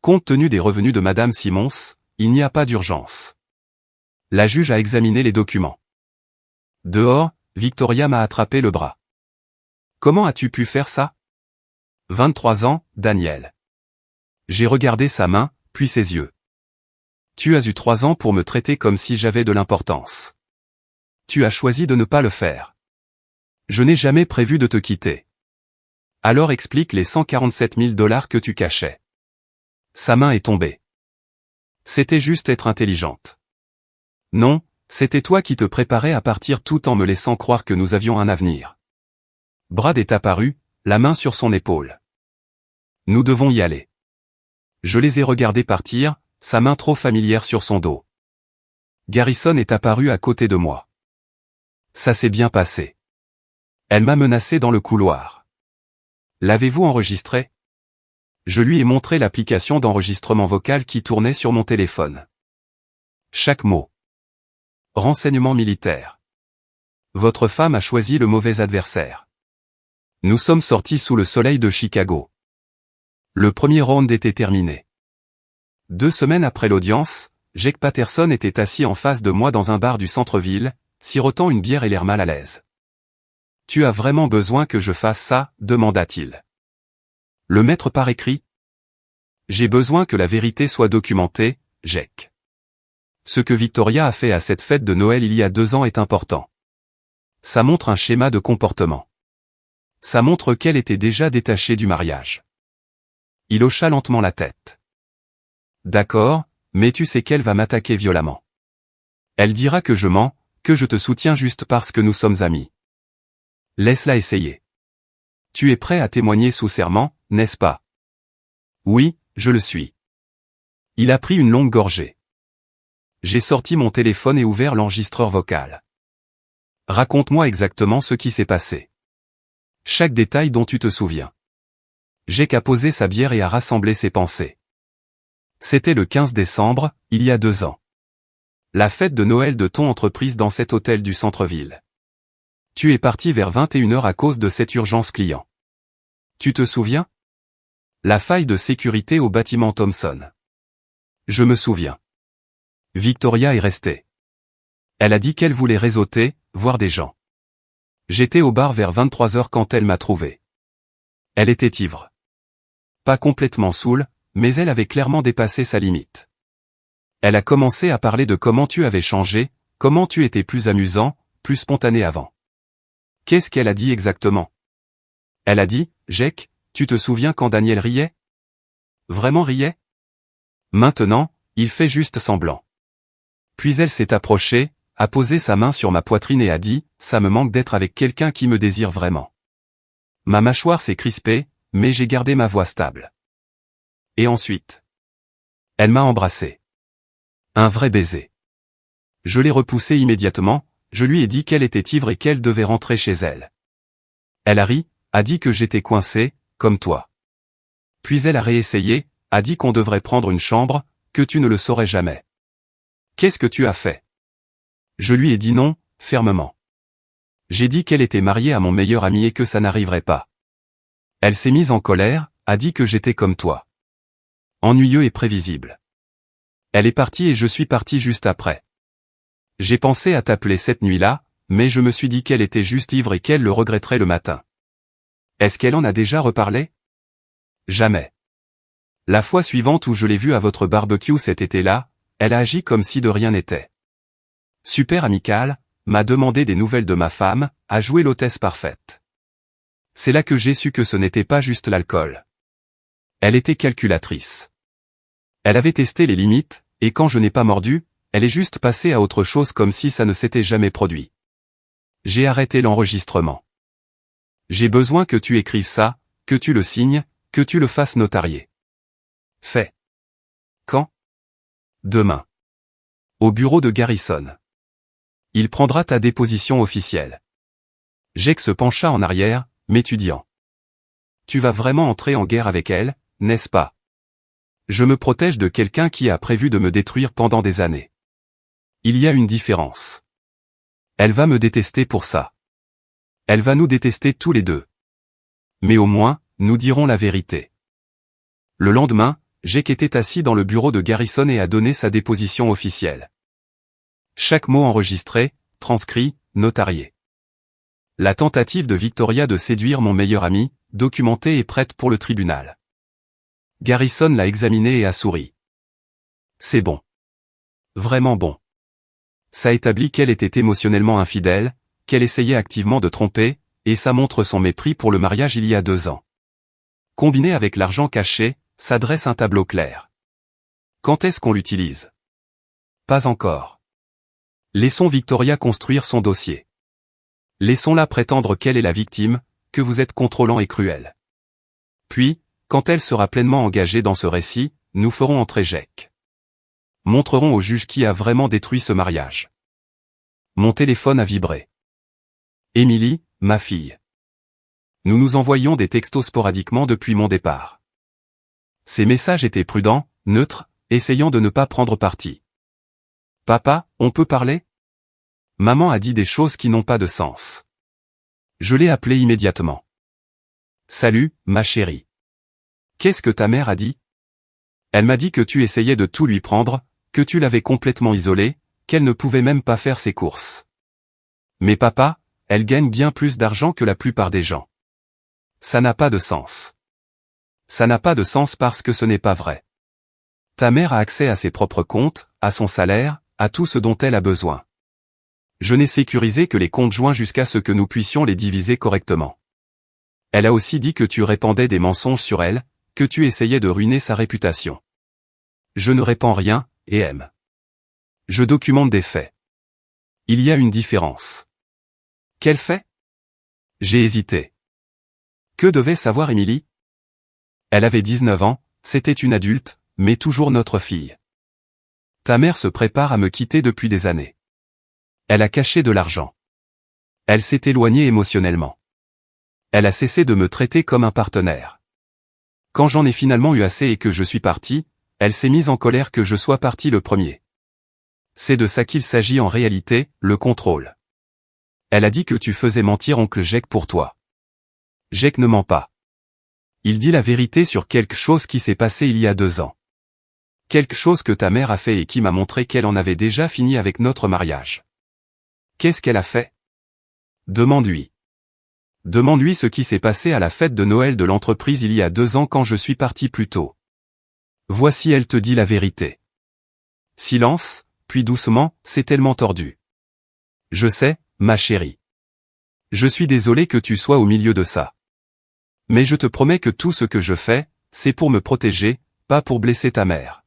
Compte tenu des revenus de Madame Simmons, il n'y a pas d'urgence. La juge a examiné les documents. Dehors, Victoria m'a attrapé le bras. Comment as-tu pu faire ça? 23 ans, Daniel. J'ai regardé sa main, puis ses yeux. Tu as eu 3 ans pour me traiter comme si j'avais de l'importance. Tu as choisi de ne pas le faire. Je n'ai jamais prévu de te quitter. Alors explique les 147 000 $ que tu cachais. Sa main est tombée. C'était juste être intelligente. Non, c'était toi qui te préparais à partir tout en me laissant croire que nous avions un avenir. Brad est apparu, la main sur son épaule. Nous devons y aller. Je les ai regardés partir, sa main trop familière sur son dos. Garrison est apparu à côté de moi. Ça s'est bien passé. Elle m'a menacé dans le couloir. L'avez-vous enregistré? Je lui ai montré l'application d'enregistrement vocal qui tournait sur mon téléphone. Chaque mot. Renseignement militaire. Votre femme a choisi le mauvais adversaire. Nous sommes sortis sous le soleil de Chicago. Le premier round était terminé. 2 semaines après l'audience, Jake Patterson était assis en face de moi dans un bar du centre-ville, sirotant une bière et l'air mal à l'aise. « Tu as vraiment besoin que je fasse ça ?» demanda-t-il. Le mettre par écrit? J'ai besoin que la vérité soit documentée, Jake. Ce que Victoria a fait à cette fête de Noël il y a 2 ans est important. Ça montre un schéma de comportement. Ça montre qu'elle était déjà détachée du mariage. Il hocha lentement la tête. D'accord, mais tu sais qu'elle va m'attaquer violemment. Elle dira que je mens, que je te soutiens juste parce que nous sommes amis. Laisse-la essayer. Tu es prêt à témoigner sous serment, n'est-ce pas? Oui, je le suis. Il a pris une longue gorgée. J'ai sorti mon téléphone et ouvert l'enregistreur vocal. Raconte-moi exactement ce qui s'est passé. Chaque détail dont tu te souviens. Jake a posé sa bière et a rassemblé ses pensées. C'était le 15 décembre, il y a 2 ans. La fête de Noël de ton entreprise dans cet hôtel du centre-ville. Tu es parti vers 21h à cause de cette urgence client. Tu te souviens? La faille de sécurité au bâtiment Thomson. Je me souviens. Victoria est restée. Elle a dit qu'elle voulait réseauter, voir des gens. J'étais au bar vers 23h quand elle m'a trouvé. Elle était ivre. Pas complètement saoule, mais elle avait clairement dépassé sa limite. Elle a commencé à parler de comment tu avais changé, comment tu étais plus amusant, plus spontané avant. Qu'est-ce qu'elle a dit exactement? Elle a dit, Jake, tu te souviens quand Daniel riait? Vraiment riait? Maintenant, il fait juste semblant. Puis elle s'est approchée, a posé sa main sur ma poitrine et a dit, ça me manque d'être avec quelqu'un qui me désire vraiment. Ma mâchoire s'est crispée, mais j'ai gardé ma voix stable. Et ensuite, elle m'a embrassé. Un vrai baiser. Je l'ai repoussée immédiatement, je lui ai dit qu'elle était ivre et qu'elle devait rentrer chez elle. Elle a ri, a dit que j'étais coincé, comme toi. Puis elle a réessayé, a dit qu'on devrait prendre une chambre, que tu ne le saurais jamais. Qu'est-ce que tu as fait? Je lui ai dit non, fermement. J'ai dit qu'elle était mariée à mon meilleur ami et que ça n'arriverait pas. Elle s'est mise en colère, a dit que j'étais comme toi. Ennuyeux et prévisible. Elle est partie et je suis parti juste après. J'ai pensé à t'appeler cette nuit-là, mais je me suis dit qu'elle était juste ivre et qu'elle le regretterait le matin. Est-ce qu'elle en a déjà reparlé? Jamais. La fois suivante où je l'ai vue à votre barbecue cet été-là, elle a agi comme si de rien n'était. Super amicale, m'a demandé des nouvelles de ma femme, a joué l'hôtesse parfaite. C'est là que j'ai su que ce n'était pas juste l'alcool. Elle était calculatrice. Elle avait testé les limites, et quand je n'ai pas mordu, elle est juste passée à autre chose comme si ça ne s'était jamais produit. J'ai arrêté l'enregistrement. J'ai besoin que tu écrives ça, que tu le signes, que tu le fasses notarier. Fait. Quand? Demain. Au bureau de Garrison. Il prendra ta déposition officielle. Jake se pencha en arrière, m'étudiant. Tu vas vraiment entrer en guerre avec elle, n'est-ce pas? Je me protège de quelqu'un qui a prévu de me détruire pendant des années. Il y a une différence. Elle va me détester pour ça. Elle va nous détester tous les deux. Mais au moins, nous dirons la vérité. Le lendemain, Jake était assis dans le bureau de Garrison et a donné sa déposition officielle. Chaque mot enregistré, transcrit, notarié. La tentative de Victoria de séduire mon meilleur ami, documentée et prête pour le tribunal. Garrison l'a examinée et a souri. C'est bon. Vraiment bon. Ça établit qu'elle était émotionnellement infidèle, qu'elle essayait activement de tromper, et ça montre son mépris pour le mariage il y a 2 ans. Combiné avec l'argent caché, ça dresse un tableau clair. Quand est-ce qu'on l'utilise? Pas encore. Laissons Victoria construire son dossier. Laissons-la prétendre qu'elle est la victime, que vous êtes contrôlant et cruel. Puis, quand elle sera pleinement engagée dans ce récit, nous ferons entrer Jake. Montrerons au juge qui a vraiment détruit ce mariage. Mon téléphone a vibré. Émilie, ma fille. Nous nous envoyions des textos sporadiquement depuis mon départ. Ces messages étaient prudents, neutres, essayant de ne pas prendre parti. Papa, on peut parler? Maman a dit des choses qui n'ont pas de sens. Je l'ai appelée immédiatement. Salut, ma chérie. Qu'est-ce que ta mère a dit? Elle m'a dit que tu essayais de tout lui prendre, que tu l'avais complètement isolée, qu'elle ne pouvait même pas faire ses courses. Mais papa, elle gagne bien plus d'argent que la plupart des gens. Ça n'a pas de sens. Ça n'a pas de sens parce que ce n'est pas vrai. Ta mère a accès à ses propres comptes, à son salaire, à tout ce dont elle a besoin. Je n'ai sécurisé que les comptes joints jusqu'à ce que nous puissions les diviser correctement. Elle a aussi dit que tu répandais des mensonges sur elle, que tu essayais de ruiner sa réputation. Je ne répands rien, et aime. Je documente des faits. Il y a une différence. Quel fait? J'ai hésité. Que devait savoir Émilie? Elle avait 19 ans, c'était une adulte, mais toujours notre fille. Ta mère se prépare à me quitter depuis des années. Elle a caché de l'argent. Elle s'est éloignée émotionnellement. Elle a cessé de me traiter comme un partenaire. Quand j'en ai finalement eu assez et que je suis parti, elle s'est mise en colère que je sois parti le premier. C'est de ça qu'il s'agit en réalité, le contrôle. Elle a dit que tu faisais mentir oncle Jake pour toi. Jake ne ment pas. Il dit la vérité sur quelque chose qui s'est passé il y a 2 ans. Quelque chose que ta mère a fait et qui m'a montré qu'elle en avait déjà fini avec notre mariage. Qu'est-ce qu'elle a fait? Demande-lui. Demande-lui ce qui s'est passé à la fête de Noël de l'entreprise il y a 2 ans quand je suis parti plus tôt. Voici elle te dit la vérité. Silence, puis doucement, c'est tellement tordu. Je sais, ma chérie. Je suis désolé que tu sois au milieu de ça. Mais je te promets que tout ce que je fais, c'est pour me protéger, pas pour blesser ta mère.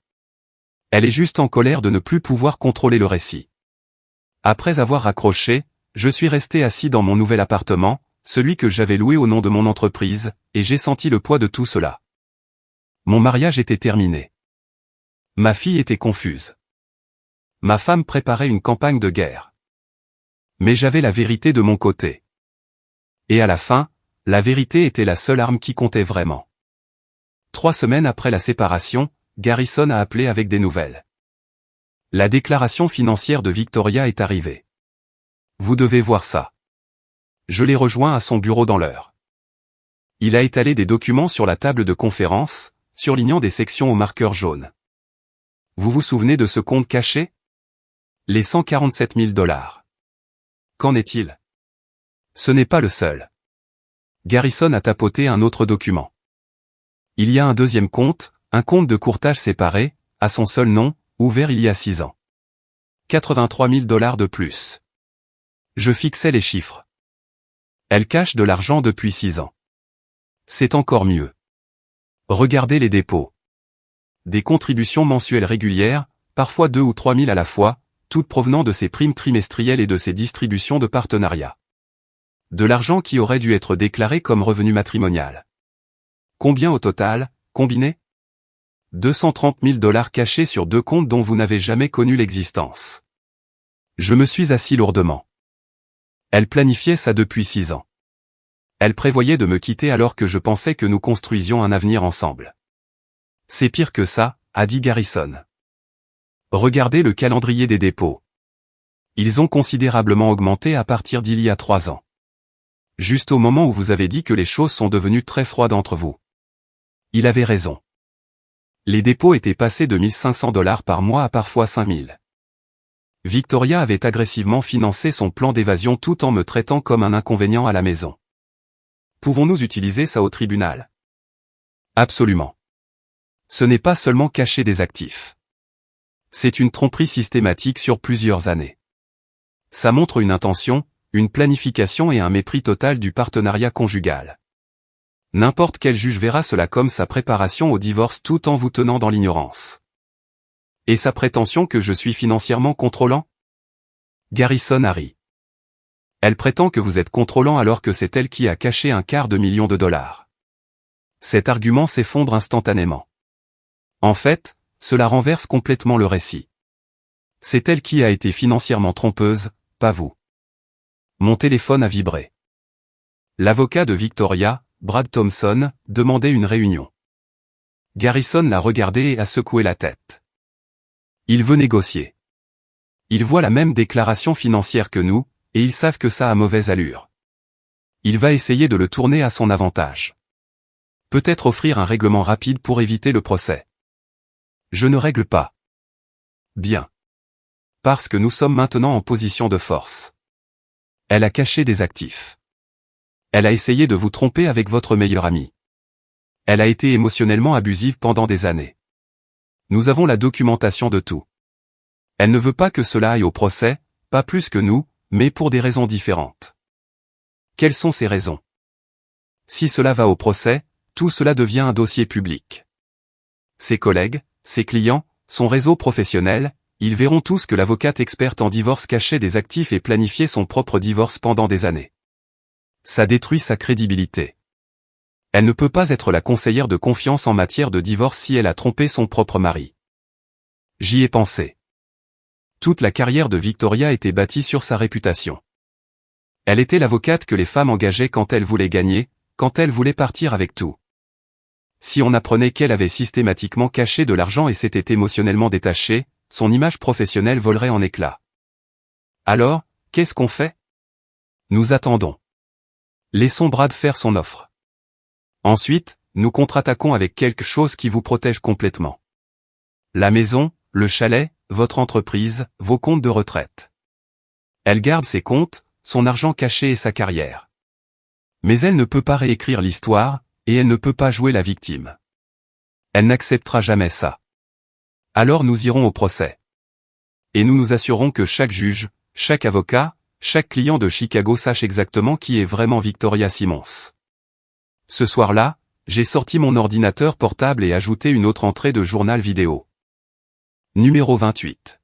Elle est juste en colère de ne plus pouvoir contrôler le récit. Après avoir raccroché, je suis resté assis dans mon nouvel appartement, celui que j'avais loué au nom de mon entreprise, et j'ai senti le poids de tout cela. Mon mariage était terminé. Ma fille était confuse. Ma femme préparait une campagne de guerre. Mais j'avais la vérité de mon côté. Et à la fin, la vérité était la seule arme qui comptait vraiment. 3 semaines après la séparation, Garrison a appelé avec des nouvelles. La déclaration financière de Victoria est arrivée. Vous devez voir ça. Je l'ai rejoint à son bureau dans l'heure. Il a étalé des documents sur la table de conférence, surlignant des sections au marqueur jaune. Vous vous souvenez de ce compte caché? Les 147 000 $. Qu'en est-il? Ce n'est pas le seul. Garrison a tapoté un autre document. Il y a un deuxième compte, un compte de courtage séparé, à son seul nom, ouvert il y a 6 ans. 83 000 $ de plus. Je fixais les chiffres. Elle cache de l'argent depuis 6 ans. C'est encore mieux. Regardez les dépôts. Des contributions mensuelles régulières, parfois 2 ou 3 000 à la fois, toutes provenant de ses primes trimestrielles et de ses distributions de partenariat. De l'argent qui aurait dû être déclaré comme revenu matrimonial. Combien au total, combiné? 230 000 $ cachés sur 2 comptes dont vous n'avez jamais connu l'existence. Je me suis assis lourdement. Elle planifiait ça depuis 6 ans. Elle prévoyait de me quitter alors que je pensais que nous construisions un avenir ensemble. C'est pire que ça, a dit Garrison. Regardez le calendrier des dépôts. Ils ont considérablement augmenté à partir d'il y a 3 ans. Juste au moment où vous avez dit que les choses sont devenues très froides entre vous. Il avait raison. Les dépôts étaient passés de 1 500 $ par mois à parfois 5 000. Victoria avait agressivement financé son plan d'évasion tout en me traitant comme un inconvénient à la maison. Pouvons-nous utiliser ça au tribunal? Absolument. Ce n'est pas seulement cacher des actifs. C'est une tromperie systématique sur plusieurs années. Ça montre une intention, une planification et un mépris total du partenariat conjugal. N'importe quel juge verra cela comme sa préparation au divorce tout en vous tenant dans l'ignorance. Et sa prétention que je suis financièrement contrôlant? Garrison a ri. Elle prétend que vous êtes contrôlant alors que c'est elle qui a caché $250 000. Cet argument s'effondre instantanément. En fait, cela renverse complètement le récit. C'est elle qui a été financièrement trompeuse, pas vous. Mon téléphone a vibré. L'avocat de Victoria, Brad Thompson, demandait une réunion. Garrison l'a regardé et a secoué la tête. Il veut négocier. Il voit la même déclaration financière que nous, et ils savent que ça a mauvaise allure. Il va essayer de le tourner à son avantage. Peut-être offrir un règlement rapide pour éviter le procès. Je ne règle pas. Bien. Parce que nous sommes maintenant en position de force. Elle a caché des actifs. Elle a essayé de vous tromper avec votre meilleur ami. Elle a été émotionnellement abusive pendant des années. Nous avons la documentation de tout. Elle ne veut pas que cela aille au procès, pas plus que nous, mais pour des raisons différentes. Quelles sont ces raisons? Si cela va au procès, tout cela devient un dossier public. Ses collègues, ses clients, son réseau professionnel, ils verront tous que l'avocate experte en divorce cachait des actifs et planifiait son propre divorce pendant des années. Ça détruit sa crédibilité. Elle ne peut pas être la conseillère de confiance en matière de divorce si elle a trompé son propre mari. J'y ai pensé. Toute la carrière de Victoria était bâtie sur sa réputation. Elle était l'avocate que les femmes engageaient quand elles voulaient gagner, quand elles voulaient partir avec tout. Si on apprenait qu'elle avait systématiquement caché de l'argent et s'était émotionnellement détachée, son image professionnelle volerait en éclats. Alors, qu'est-ce qu'on fait? Nous attendons. Laissons Brad faire son offre. Ensuite, nous contre-attaquons avec quelque chose qui vous protège complètement. La maison, le chalet, votre entreprise, vos comptes de retraite. Elle garde ses comptes, son argent caché et sa carrière. Mais elle ne peut pas réécrire l'histoire, et elle ne peut pas jouer la victime. Elle n'acceptera jamais ça. Alors nous irons au procès. Et nous nous assurons que chaque juge, chaque avocat, chaque client de Chicago sache exactement qui est vraiment Victoria Simons. Ce soir-là, j'ai sorti mon ordinateur portable et ajouté une autre entrée de journal vidéo. Numéro 28.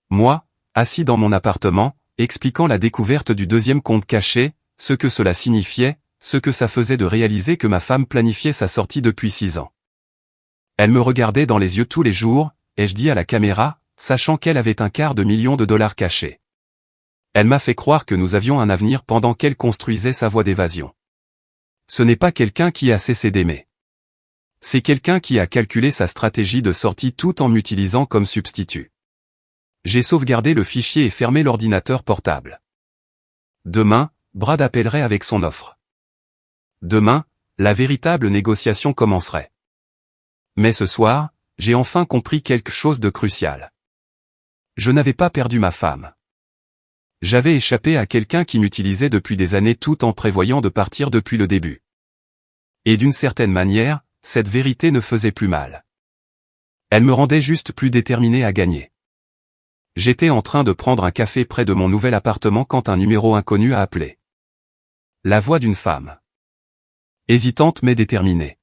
Moi, assis dans mon appartement, expliquant la découverte du deuxième compte caché, ce que cela signifiait, ce que ça faisait de réaliser que ma femme planifiait sa sortie depuis 6 ans. Elle me regardait dans les yeux tous les jours, et je dis à la caméra, sachant qu'elle avait $250 000 cachés. Elle m'a fait croire que nous avions un avenir pendant qu'elle construisait sa voie d'évasion. Ce n'est pas quelqu'un qui a cessé d'aimer. C'est quelqu'un qui a calculé sa stratégie de sortie tout en m'utilisant comme substitut. J'ai sauvegardé le fichier et fermé l'ordinateur portable. Demain, Brad appellerait avec son offre. Demain, la véritable négociation commencerait. Mais ce soir, j'ai enfin compris quelque chose de crucial. Je n'avais pas perdu ma femme. J'avais échappé à quelqu'un qui m'utilisait depuis des années tout en prévoyant de partir depuis le début. Et d'une certaine manière, cette vérité ne faisait plus mal. Elle me rendait juste plus déterminé à gagner. J'étais en train de prendre un café près de mon nouvel appartement quand un numéro inconnu a appelé. La voix d'une femme. Hésitante mais déterminée.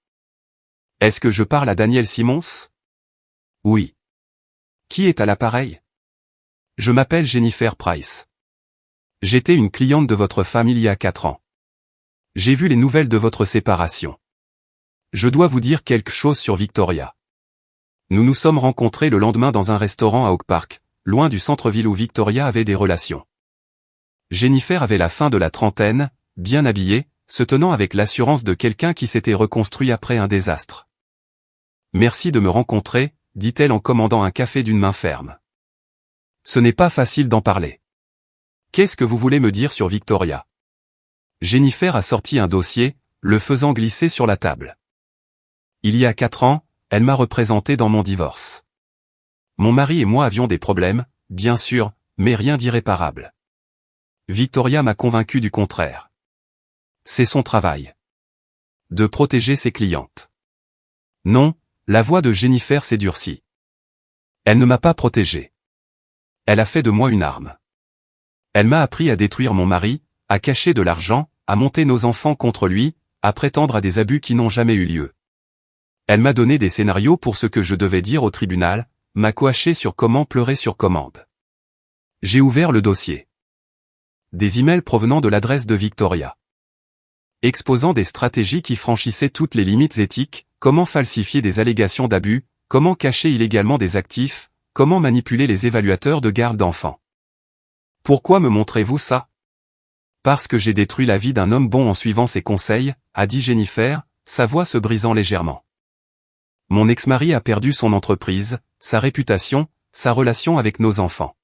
Est-ce que je parle à Danielle Simons? Oui. Qui est à l'appareil? Je m'appelle Jennifer Price. J'étais une cliente de votre femme il y a 4 ans. J'ai vu les nouvelles de votre séparation. Je dois vous dire quelque chose sur Victoria. Nous nous sommes rencontrés le lendemain dans un restaurant à Oak Park, loin du centre-ville où Victoria avait des relations. Jennifer avait la fin de la trentaine, bien habillée, se tenant avec l'assurance de quelqu'un qui s'était reconstruit après un désastre. Merci de me rencontrer, dit-elle en commandant un café d'une main ferme. Ce n'est pas facile d'en parler. Qu'est-ce que vous voulez me dire sur Victoria? Jennifer a sorti un dossier, le faisant glisser sur la table. Il y a 4 ans, elle m'a représenté dans mon divorce. Mon mari et moi avions des problèmes, bien sûr, mais rien d'irréparable. Victoria m'a convaincu du contraire. C'est son travail. De protéger ses clientes. Non, la voix de Jennifer s'est durcie. Elle ne m'a pas protégé. Elle a fait de moi une arme. Elle m'a appris à détruire mon mari, à cacher de l'argent, à monter nos enfants contre lui, à prétendre à des abus qui n'ont jamais eu lieu. Elle m'a donné des scénarios pour ce que je devais dire au tribunal, m'a coaché sur comment pleurer sur commande. J'ai ouvert le dossier. Des emails provenant de l'adresse de Victoria. Exposant des stratégies qui franchissaient toutes les limites éthiques, comment falsifier des allégations d'abus, comment cacher illégalement des actifs, comment manipuler les évaluateurs de garde d'enfants. Pourquoi me montrez-vous ça? Parce que j'ai détruit la vie d'un homme bon en suivant ses conseils, a dit Jennifer, sa voix se brisant légèrement. Mon ex-mari a perdu son entreprise, sa réputation, sa relation avec nos enfants.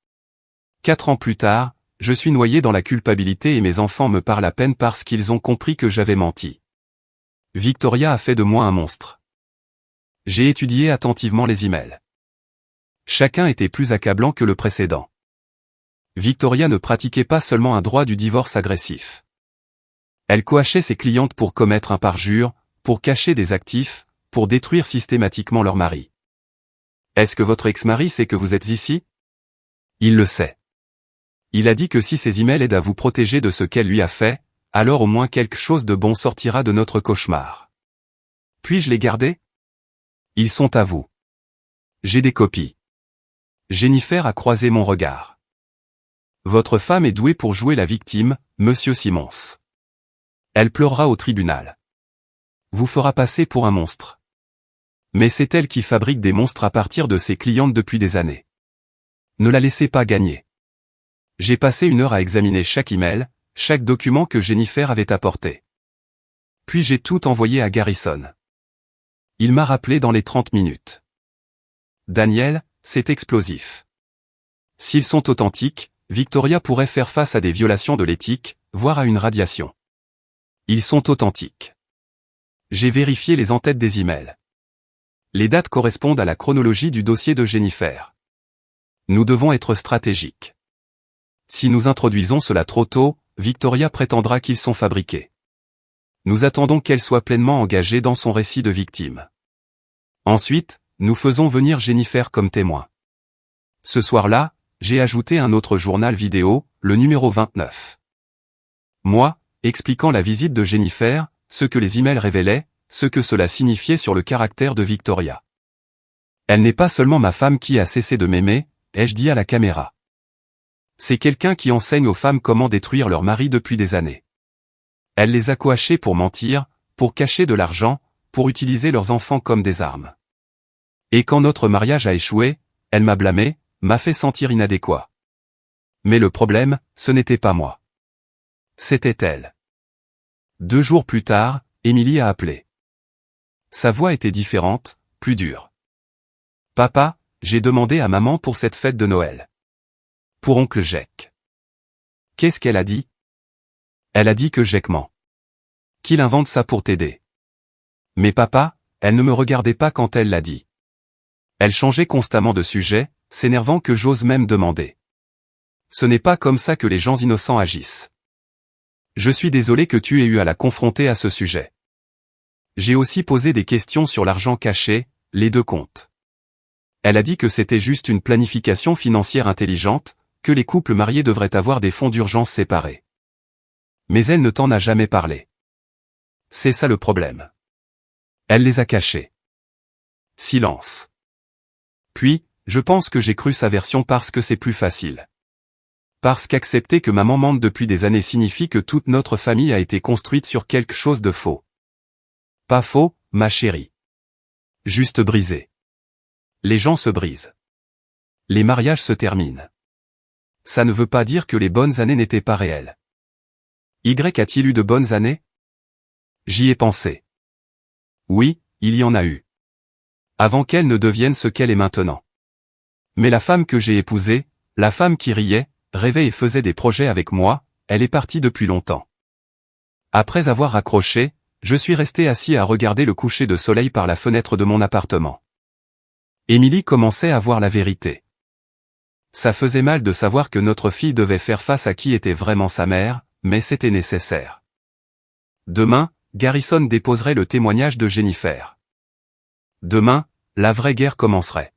4 ans plus tard, je suis noyé dans la culpabilité et mes enfants me parlent à peine parce qu'ils ont compris que j'avais menti. Victoria a fait de moi un monstre. J'ai étudié attentivement les emails. Chacun était plus accablant que le précédent. Victoria ne pratiquait pas seulement un droit du divorce agressif. Elle coachait ses clientes pour commettre un parjure, pour cacher des actifs, pour détruire systématiquement leur mari. Est-ce que votre ex-mari sait que vous êtes ici? Il le sait. Il a dit que si ces emails aident à vous protéger de ce qu'elle lui a fait, alors au moins quelque chose de bon sortira de notre cauchemar. Puis-je les garder? Ils sont à vous. J'ai des copies. Jennifer a croisé mon regard. Votre femme est douée pour jouer la victime, monsieur Simons. Elle pleurera au tribunal. Vous fera passer pour un monstre. Mais c'est elle qui fabrique des monstres à partir de ses clientes depuis des années. Ne la laissez pas gagner. J'ai passé 1 heure à examiner chaque email, chaque document que Jennifer avait apporté. Puis j'ai tout envoyé à Garrison. Il m'a rappelé dans les 30 minutes. Daniel, c'est explosif. S'ils sont authentiques, Victoria pourrait faire face à des violations de l'éthique, voire à une radiation. Ils sont authentiques. J'ai vérifié les en-têtes des emails. Les dates correspondent à la chronologie du dossier de Jennifer. Nous devons être stratégiques. Si nous introduisons cela trop tôt, Victoria prétendra qu'ils sont fabriqués. Nous attendons qu'elle soit pleinement engagée dans son récit de victime. Ensuite, nous faisons venir Jennifer comme témoin. Ce soir-là, j'ai ajouté un autre journal vidéo, le numéro 29. Moi, expliquant la visite de Jennifer, ce que les emails révélaient, ce que cela signifiait sur le caractère de Victoria. Elle n'est pas seulement ma femme qui a cessé de m'aimer, ai-je dit à la caméra. C'est quelqu'un qui enseigne aux femmes comment détruire leur mari depuis des années. Elle les a coachées pour mentir, pour cacher de l'argent, pour utiliser leurs enfants comme des armes. Et quand notre mariage a échoué, elle m'a blâmé, m'a fait sentir inadéquat. Mais le problème, ce n'était pas moi. C'était elle. 2 jours plus tard, Émilie a appelé. Sa voix était différente, plus dure. Papa, j'ai demandé à maman pour cette fête de Noël. Pour oncle Jacques. Qu'est-ce qu'elle a dit? Elle a dit que Jacques ment. Qu'il invente ça pour t'aider. Mais papa, elle ne me regardait pas quand elle l'a dit. Elle changeait constamment de sujet, s'énervant que j'ose même demander. Ce n'est pas comme ça que les gens innocents agissent. Je suis désolé que tu aies eu à la confronter à ce sujet. J'ai aussi posé des questions sur l'argent caché, les 2 comptes. Elle a dit que c'était juste une planification financière intelligente, que les couples mariés devraient avoir des fonds d'urgence séparés. Mais elle ne t'en a jamais parlé. C'est ça le problème. Elle les a cachés. Silence. Puis, je pense que j'ai cru sa version parce que c'est plus facile. Parce qu'accepter que maman mente depuis des années signifie que toute notre famille a été construite sur quelque chose de faux. Pas faux, ma chérie. Juste brisé. Les gens se brisent. Les mariages se terminent. Ça ne veut pas dire que les bonnes années n'étaient pas réelles. Y a-t-il eu de bonnes années? J'y ai pensé. Oui, il y en a eu. Avant qu'elle ne devienne ce qu'elle est maintenant. Mais la femme que j'ai épousée, la femme qui riait, rêvait et faisait des projets avec moi, elle est partie depuis longtemps. Après avoir raccroché, je suis resté assis à regarder le coucher de soleil par la fenêtre de mon appartement. Émilie commençait à voir la vérité. Ça faisait mal de savoir que notre fille devait faire face à qui était vraiment sa mère, mais c'était nécessaire. Demain, Garrison déposerait le témoignage de Jennifer. Demain, la vraie guerre commencerait.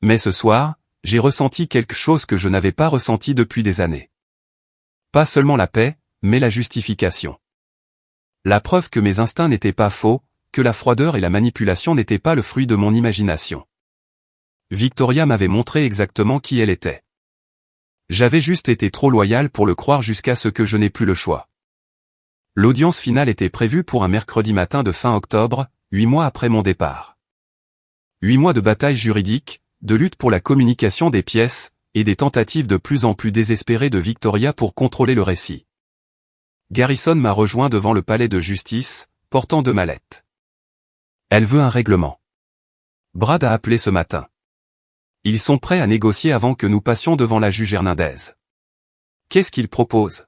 Mais ce soir, j'ai ressenti quelque chose que je n'avais pas ressenti depuis des années. Pas seulement la paix, mais la justification. La preuve que mes instincts n'étaient pas faux, que la froideur et la manipulation n'étaient pas le fruit de mon imagination. Victoria m'avait montré exactement qui elle était. J'avais juste été trop loyal pour le croire jusqu'à ce que je n'ai plus le choix. L'audience finale était prévue pour un mercredi matin de fin octobre, 8 mois après mon départ. 8 mois de bataille juridique, de lutte pour la communication des pièces, et des tentatives de plus en plus désespérées de Victoria pour contrôler le récit. Garrison m'a rejoint devant le palais de justice, portant 2 mallettes. Elle veut un règlement. Brad a appelé ce matin. Ils sont prêts à négocier avant que nous passions devant la juge Hernandez. Qu'est-ce qu'il propose?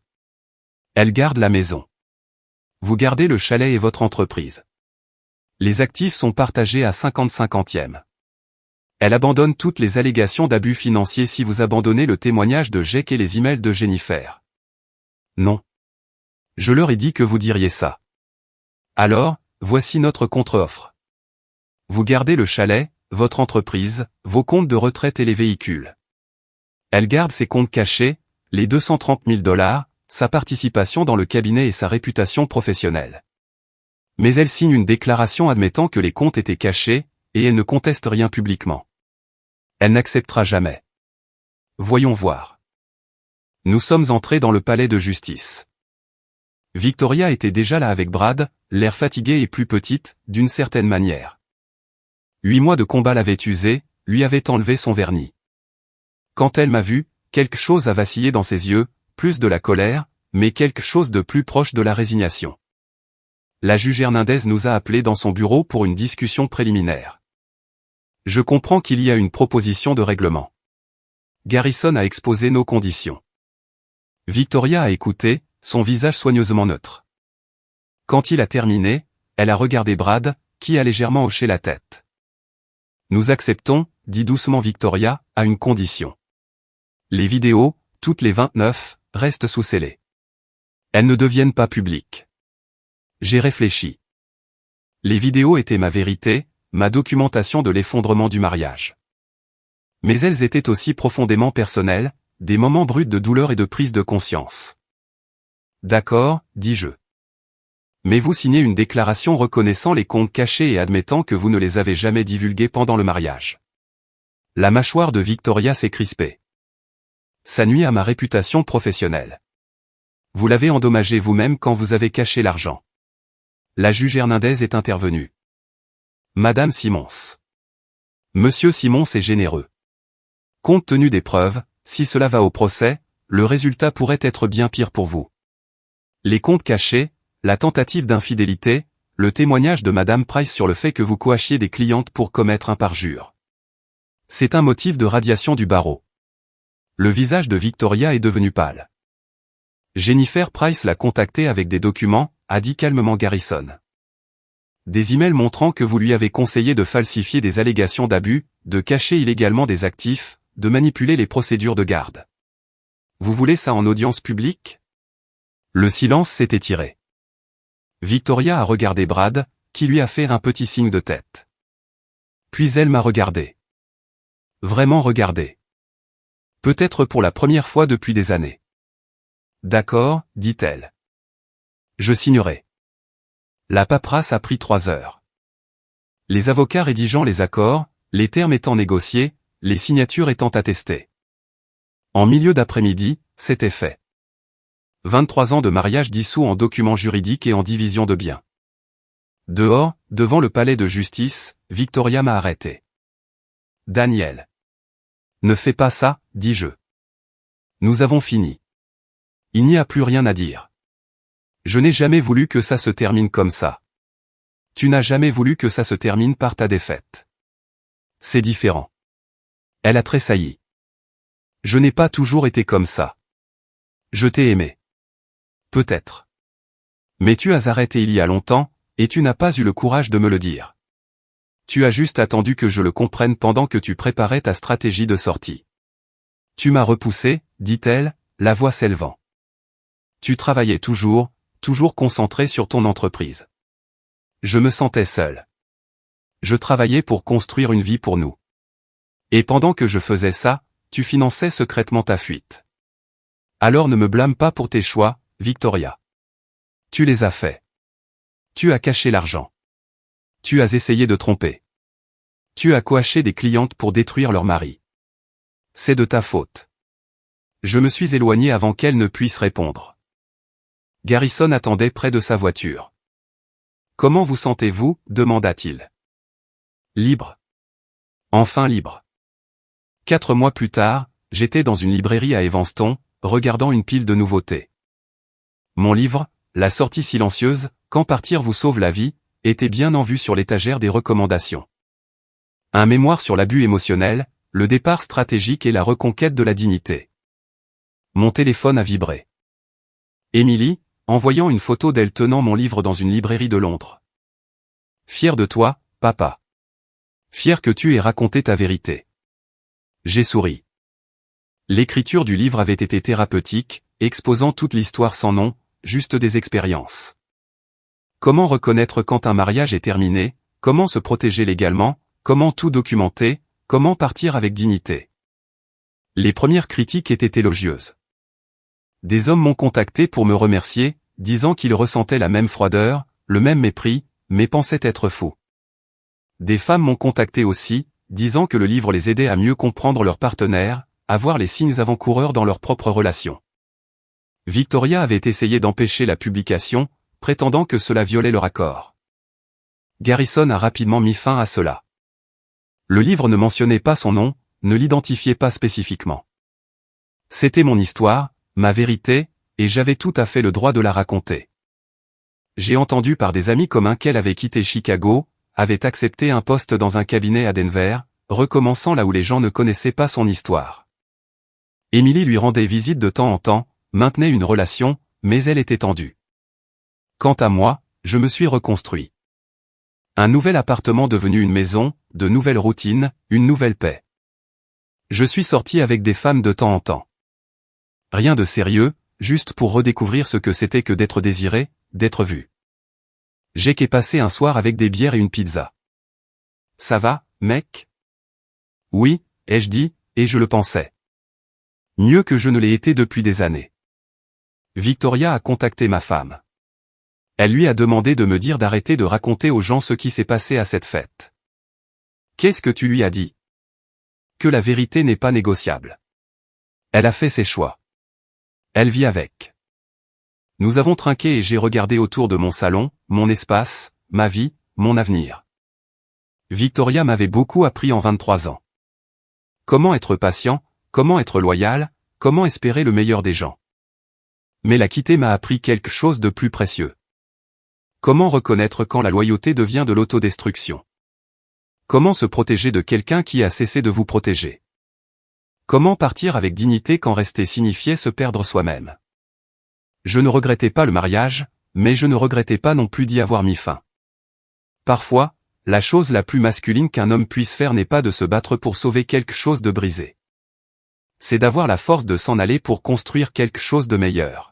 Elle garde la maison. Vous gardez le chalet et votre entreprise. Les actifs sont partagés à 50-50e. Elle abandonne toutes les allégations d'abus financiers si vous abandonnez le témoignage de Jake et les emails de Jennifer. Non. Je leur ai dit que vous diriez ça. Alors, voici notre contre-offre. Vous gardez le chalet, votre entreprise, vos comptes de retraite et les véhicules. Elle garde ses comptes cachés, les 230 000 $, sa participation dans le cabinet et sa réputation professionnelle. Mais elle signe une déclaration admettant que les comptes étaient cachés, et elle ne conteste rien publiquement. Elle n'acceptera jamais. Voyons voir. Nous sommes entrés dans le palais de justice. Victoria était déjà là avec Brad, l'air fatigué et plus petite, d'une certaine manière. 8 mois de combat l'avaient usé, lui avait enlevé son vernis. Quand elle m'a vu, quelque chose a vacillé dans ses yeux, plus de la colère, mais quelque chose de plus proche de la résignation. La juge Hernandez nous a appelés dans son bureau pour une discussion préliminaire. Je comprends qu'il y a une proposition de règlement. Garrison a exposé nos conditions. Victoria a écouté, son visage soigneusement neutre. Quand il a terminé, elle a regardé Brad, qui a légèrement hoché la tête. Nous acceptons, dit doucement Victoria, à une condition. Les vidéos, toutes les 29, restent sous scellé. Elles ne deviennent pas publiques. J'ai réfléchi. Les vidéos étaient ma vérité, ma documentation de l'effondrement du mariage. Mais elles étaient aussi profondément personnelles, des moments bruts de douleur et de prise de conscience. D'accord, dis-je. Mais vous signez une déclaration reconnaissant les comptes cachés et admettant que vous ne les avez jamais divulgués pendant le mariage. La mâchoire de Victoria s'est crispée. Ça nuit à ma réputation professionnelle. Vous l'avez endommagé vous-même quand vous avez caché l'argent. La juge Hernandez est intervenue. Madame Simons. Monsieur Simons est généreux. Compte tenu des preuves, si cela va au procès, le résultat pourrait être bien pire pour vous. Les comptes cachés, la tentative d'infidélité, le témoignage de Madame Price sur le fait que vous coachiez des clientes pour commettre un parjure. C'est un motif de radiation du barreau. Le visage de Victoria est devenu pâle. Jennifer Price l'a contacté avec des documents, a dit calmement Garrison. Des emails montrant que vous lui avez conseillé de falsifier des allégations d'abus, de cacher illégalement des actifs, de manipuler les procédures de garde. Vous voulez ça en audience publique? Le silence s'est étiré. Victoria a regardé Brad, qui lui a fait un petit signe de tête. Puis elle m'a regardé. Vraiment regardé. Peut-être pour la première fois depuis des années. D'accord, dit-elle. Je signerai. La paperasse a pris 3 heures. Les avocats rédigeant les accords, les termes étant négociés, les signatures étant attestées. En milieu d'après-midi, c'était fait. 23 ans de mariage dissous en documents juridiques et en division de biens. Dehors, devant le palais de justice, Victoria m'a arrêté. Daniel. Ne fais pas ça, dis-je. Nous avons fini. Il n'y a plus rien à dire. Je n'ai jamais voulu que ça se termine comme ça. Tu n'as jamais voulu que ça se termine par ta défaite. C'est différent. Elle a tressailli. Je n'ai pas toujours été comme ça. Je t'ai aimé. Peut-être. Mais tu as arrêté il y a longtemps, et tu n'as pas eu le courage de me le dire. Tu as juste attendu que je le comprenne pendant que tu préparais ta stratégie de sortie. Tu m'as repoussé, dit-elle, la voix s'élevant. Tu travaillais toujours concentré sur ton entreprise. Je me sentais seul. Je travaillais pour construire une vie pour nous. Et pendant que je faisais ça, tu finançais secrètement ta fuite. Alors ne me blâme pas pour tes choix, Victoria. Tu les as faits. Tu as caché l'argent. Tu as essayé de tromper. Tu as coaché des clientes pour détruire leur mari. C'est de ta faute. Je me suis éloigné avant qu'elle ne puisse répondre. Garrison attendait près de sa voiture. « Comment vous sentez-vous » demanda-t-il. « Libre. Enfin libre. » 4 mois plus tard, j'étais dans une librairie à Evanston, regardant une pile de nouveautés. Mon livre, La sortie silencieuse, Quand partir vous sauve la vie, était bien en vue sur l'étagère des recommandations. Un mémoire sur l'abus émotionnel, le départ stratégique et la reconquête de la dignité. Mon téléphone a vibré. Émilie, envoyant une photo d'elle tenant mon livre dans une librairie de Londres. Fier de toi, papa. Fier que tu aies raconté ta vérité. J'ai souri. L'écriture du livre avait été thérapeutique, exposant toute l'histoire sans nom, juste des expériences. Comment reconnaître quand un mariage est terminé, comment se protéger légalement, comment tout documenter, comment partir avec dignité. Les premières critiques étaient élogieuses. Des hommes m'ont contacté pour me remercier, disant qu'ils ressentaient la même froideur, le même mépris, mais pensaient être fous. Des femmes m'ont contacté aussi, disant que le livre les aidait à mieux comprendre leur partenaire, à voir les signes avant-coureurs dans leur propre relation. Victoria avait essayé d'empêcher la publication, prétendant que cela violait leur accord. Garrison a rapidement mis fin à cela. Le livre ne mentionnait pas son nom, ne l'identifiait pas spécifiquement. C'était mon histoire, ma vérité, et j'avais tout à fait le droit de la raconter. J'ai entendu par des amis communs qu'elle avait quitté Chicago, avait accepté un poste dans un cabinet à Denver, recommençant là où les gens ne connaissaient pas son histoire. Émilie lui rendait visite de temps en temps, maintenait une relation, mais elle était tendue. Quant à moi, je me suis reconstruit. Un nouvel appartement devenu une maison, de nouvelles routines, une nouvelle paix. Je suis sorti avec des femmes de temps en temps. Rien de sérieux, juste pour redécouvrir ce que c'était que d'être désiré, d'être vu. J'ai qu'à passer un soir avec des bières et une pizza. Ça va, mec? Oui, ai-je dit, et je le pensais. Mieux que je ne l'ai été depuis des années. Victoria a contacté ma femme. Elle lui a demandé de me dire d'arrêter de raconter aux gens ce qui s'est passé à cette fête. Qu'est-ce que tu lui as dit? Que la vérité n'est pas négociable. Elle a fait ses choix. Elle vit avec. Nous avons trinqué et j'ai regardé autour de mon salon, mon espace, ma vie, mon avenir. Victoria m'avait beaucoup appris en 23 ans. Comment être patient, comment être loyal, comment espérer le meilleur des gens. Mais la quitter m'a appris quelque chose de plus précieux. Comment reconnaître quand la loyauté devient de l'autodestruction? Comment se protéger de quelqu'un qui a cessé de vous protéger? Comment partir avec dignité quand rester signifiait se perdre soi-même? Je ne regrettais pas le mariage, mais je ne regrettais pas non plus d'y avoir mis fin. Parfois, la chose la plus masculine qu'un homme puisse faire n'est pas de se battre pour sauver quelque chose de brisé. C'est d'avoir la force de s'en aller pour construire quelque chose de meilleur.